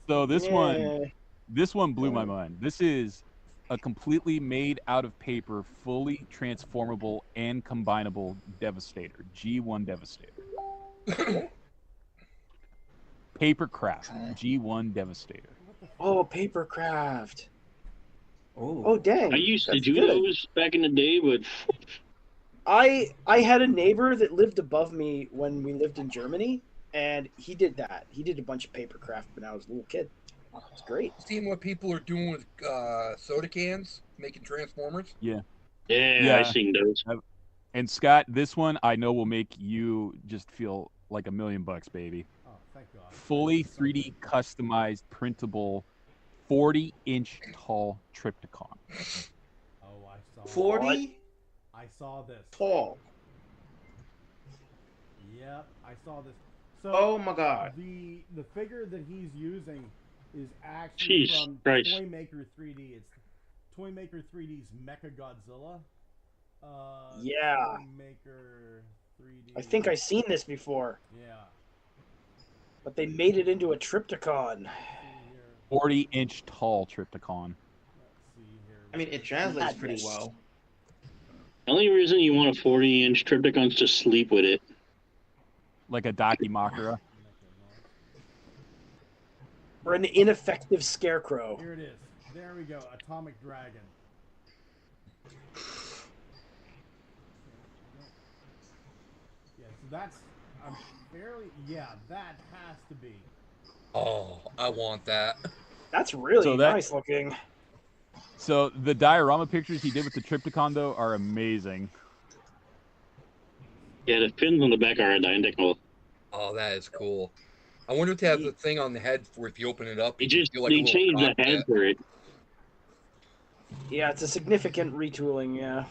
So this one blew my mind. This is a completely made out of paper, fully transformable and combinable Devastator, G1 Devastator. Papercraft, G1 Devastator. Oh, Papercraft. Oh, dang. I used to That's do good. those back in the day, but I had a neighbor that lived above me when we lived in Germany, and he did that. He did a bunch of Papercraft when I was a little kid. It's great. Seeing what people are doing with soda cans, making Transformers. Yeah. yeah, I seen those. And Scott, this one I know will make you just feel like $1 million, baby. Oh, thank God. Fully 3D customized, printable, 40-inch tall Triptychon. Oh, I saw 40? I saw this. Tall. Yep, I saw this. So oh my god. The figure that he's using is actually from Toy Maker 3D. It's Toy Maker 3D's Mecha Godzilla. Yeah. Toy Maker 3D. I think I've seen this before. Yeah. But they made it into a Trypticon. 40-inch tall Trypticon. I mean, it translates pretty well. The only reason you want a 40-inch Trypticon is to sleep with it. Like a Dakimakura. Or an ineffective Scarecrow. Here it is. There we go. Atomic Dragon. Yeah, so that's that has to be. Oh, I want that. That's really nice looking. So the diorama pictures he did with the Trypticon, though, are amazing. Yeah, the fins on the back are identical. Oh, that is cool. I wonder if they have the thing on the head for if you open it up. They changed the head for it. Yeah, it's a significant retooling, yeah.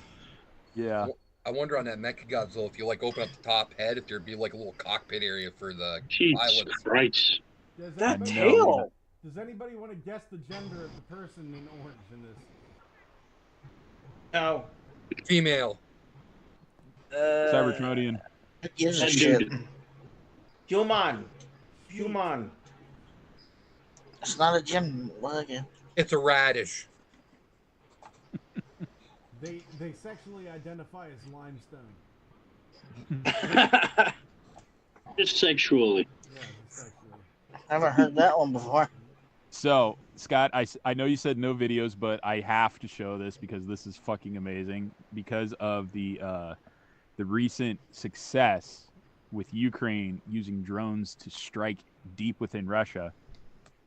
Yeah. I wonder on that Mechagodzilla, if you like open up the top head, if there'd be like a little cockpit area for the pilot. Christ. That tail! Does anybody want to guess the gender of the person in orange in this? No. Female. Cybertronian. Gives a shit. Human. Human. It's not a gym. Well, again. It's a radish. They sexually identify as limestone. Just sexually. Yeah, sexually. I haven't heard that one before. So, Scott, I know you said no videos, but I have to show this because this is fucking amazing. Because of the recent success with Ukraine using drones to strike deep within Russia,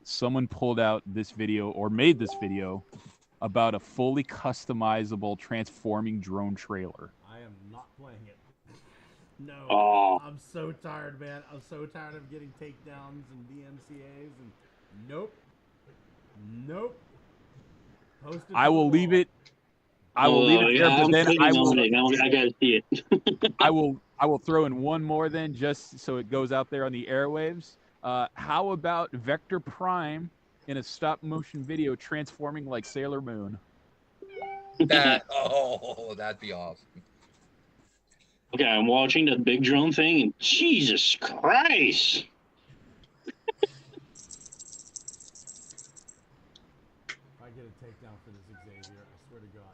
someone pulled out this video or made this video about a fully customizable transforming drone trailer. I am not playing it. No. Oh. I'm so tired, man. I'm so tired of getting takedowns and DMCAs and nope. Nope. I will leave it. I will leave it there, but then I gotta see it. I will throw in one more then, just so it goes out there on the airwaves. How about Vector Prime in a stop motion video transforming like Sailor Moon? That'd be awesome. Okay, I'm watching that big drone thing, and Jesus Christ! If I get a takedown for this Xavier, I swear to God.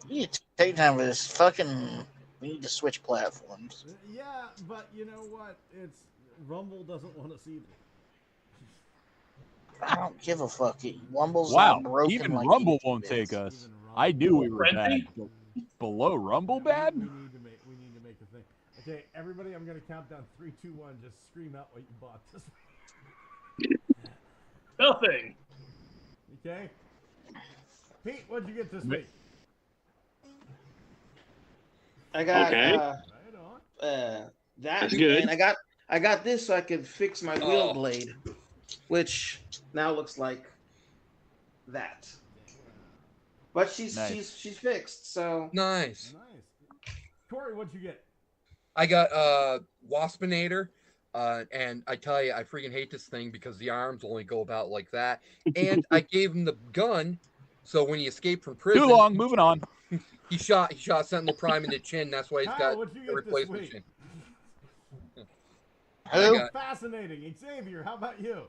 You need to take time for this fucking. We need to switch platforms. Yeah, but you know what? It's Rumble doesn't want to see me. I don't give a fuck. Rumble's Wow, broken even like Rumble won't take us. I knew we were bad. Below Rumble bad? We need to make a thing. Okay, everybody, I'm gonna count down 3, 2, 1. Just scream out what you bought this week. Nothing. Okay. Pete, what'd you get this week? I got right that's good. And I got this so I could fix my wheel blade, which now looks like that. But she's fixed, so nice. Corey, what'd you get? I got Waspinator, and I tell you, I freaking hate this thing because the arms only go about like that. And I gave him the gun, so when he escaped from prison, too long. Moving on. He shot Sentinel Prime in the chin. That's why he's got a replacement chin. Fascinating. Xavier, how about you?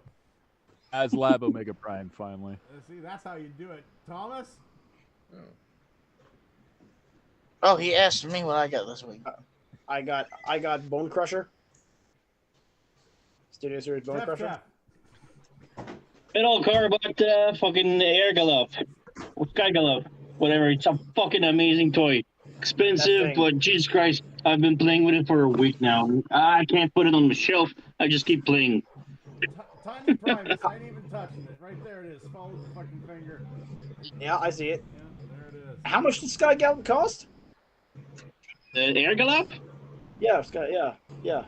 As Lab Omega Prime, finally. See, that's how you do it. Thomas? Oh, he asked me what I got this week. I got Bone Crusher. Studio Series Bone Crusher. Metal Carbot, fucking air glove. Sky glove. Whatever. It's a fucking amazing toy. Expensive, but Jesus Christ, I've been playing with it for a week now. I can't put it on the shelf. I just keep playing. Tiny Primus. I ain't even touching it. Right there it is. Follow the fucking finger. Yeah, I see it. Yeah, there it is. How much did Sky Gallant cost? The air glove? Yeah, Sky. Yeah.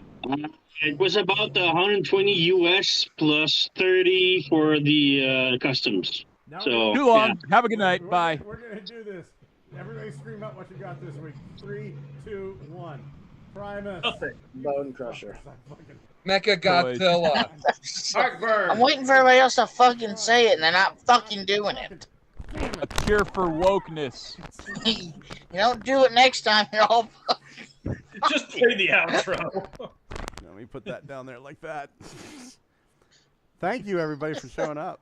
It was about 120 US plus 30 for the customs. So too long. Yeah. Have a good night. Bye. We're gonna do this. Everybody scream out what you got this week. 3, 2, 1. Primus. Nothing. Bone Crusher. Mecha Godzilla. Heartburn. I'm waiting for everybody else to fucking say it, and they're not fucking doing it. A cure for wokeness. You don't do it next time, you're all fucking... Just play the outro. Let me put that down there like that. Thank you, everybody, for showing up.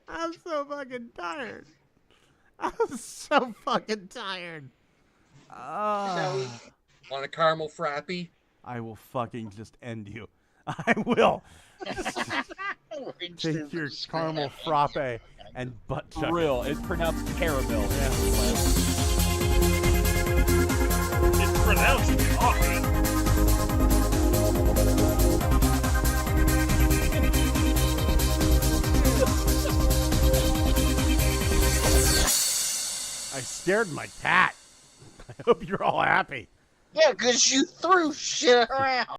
I'm so fucking tired. I'm so fucking tired. Want a caramel frappy? I will fucking just end you. I will. Take your caramel frappe and butt chuck. For real, it's pronounced caramel. Yeah. It's pronounced coffee. I scared my cat. I hope you're all happy. Yeah, because you threw shit around.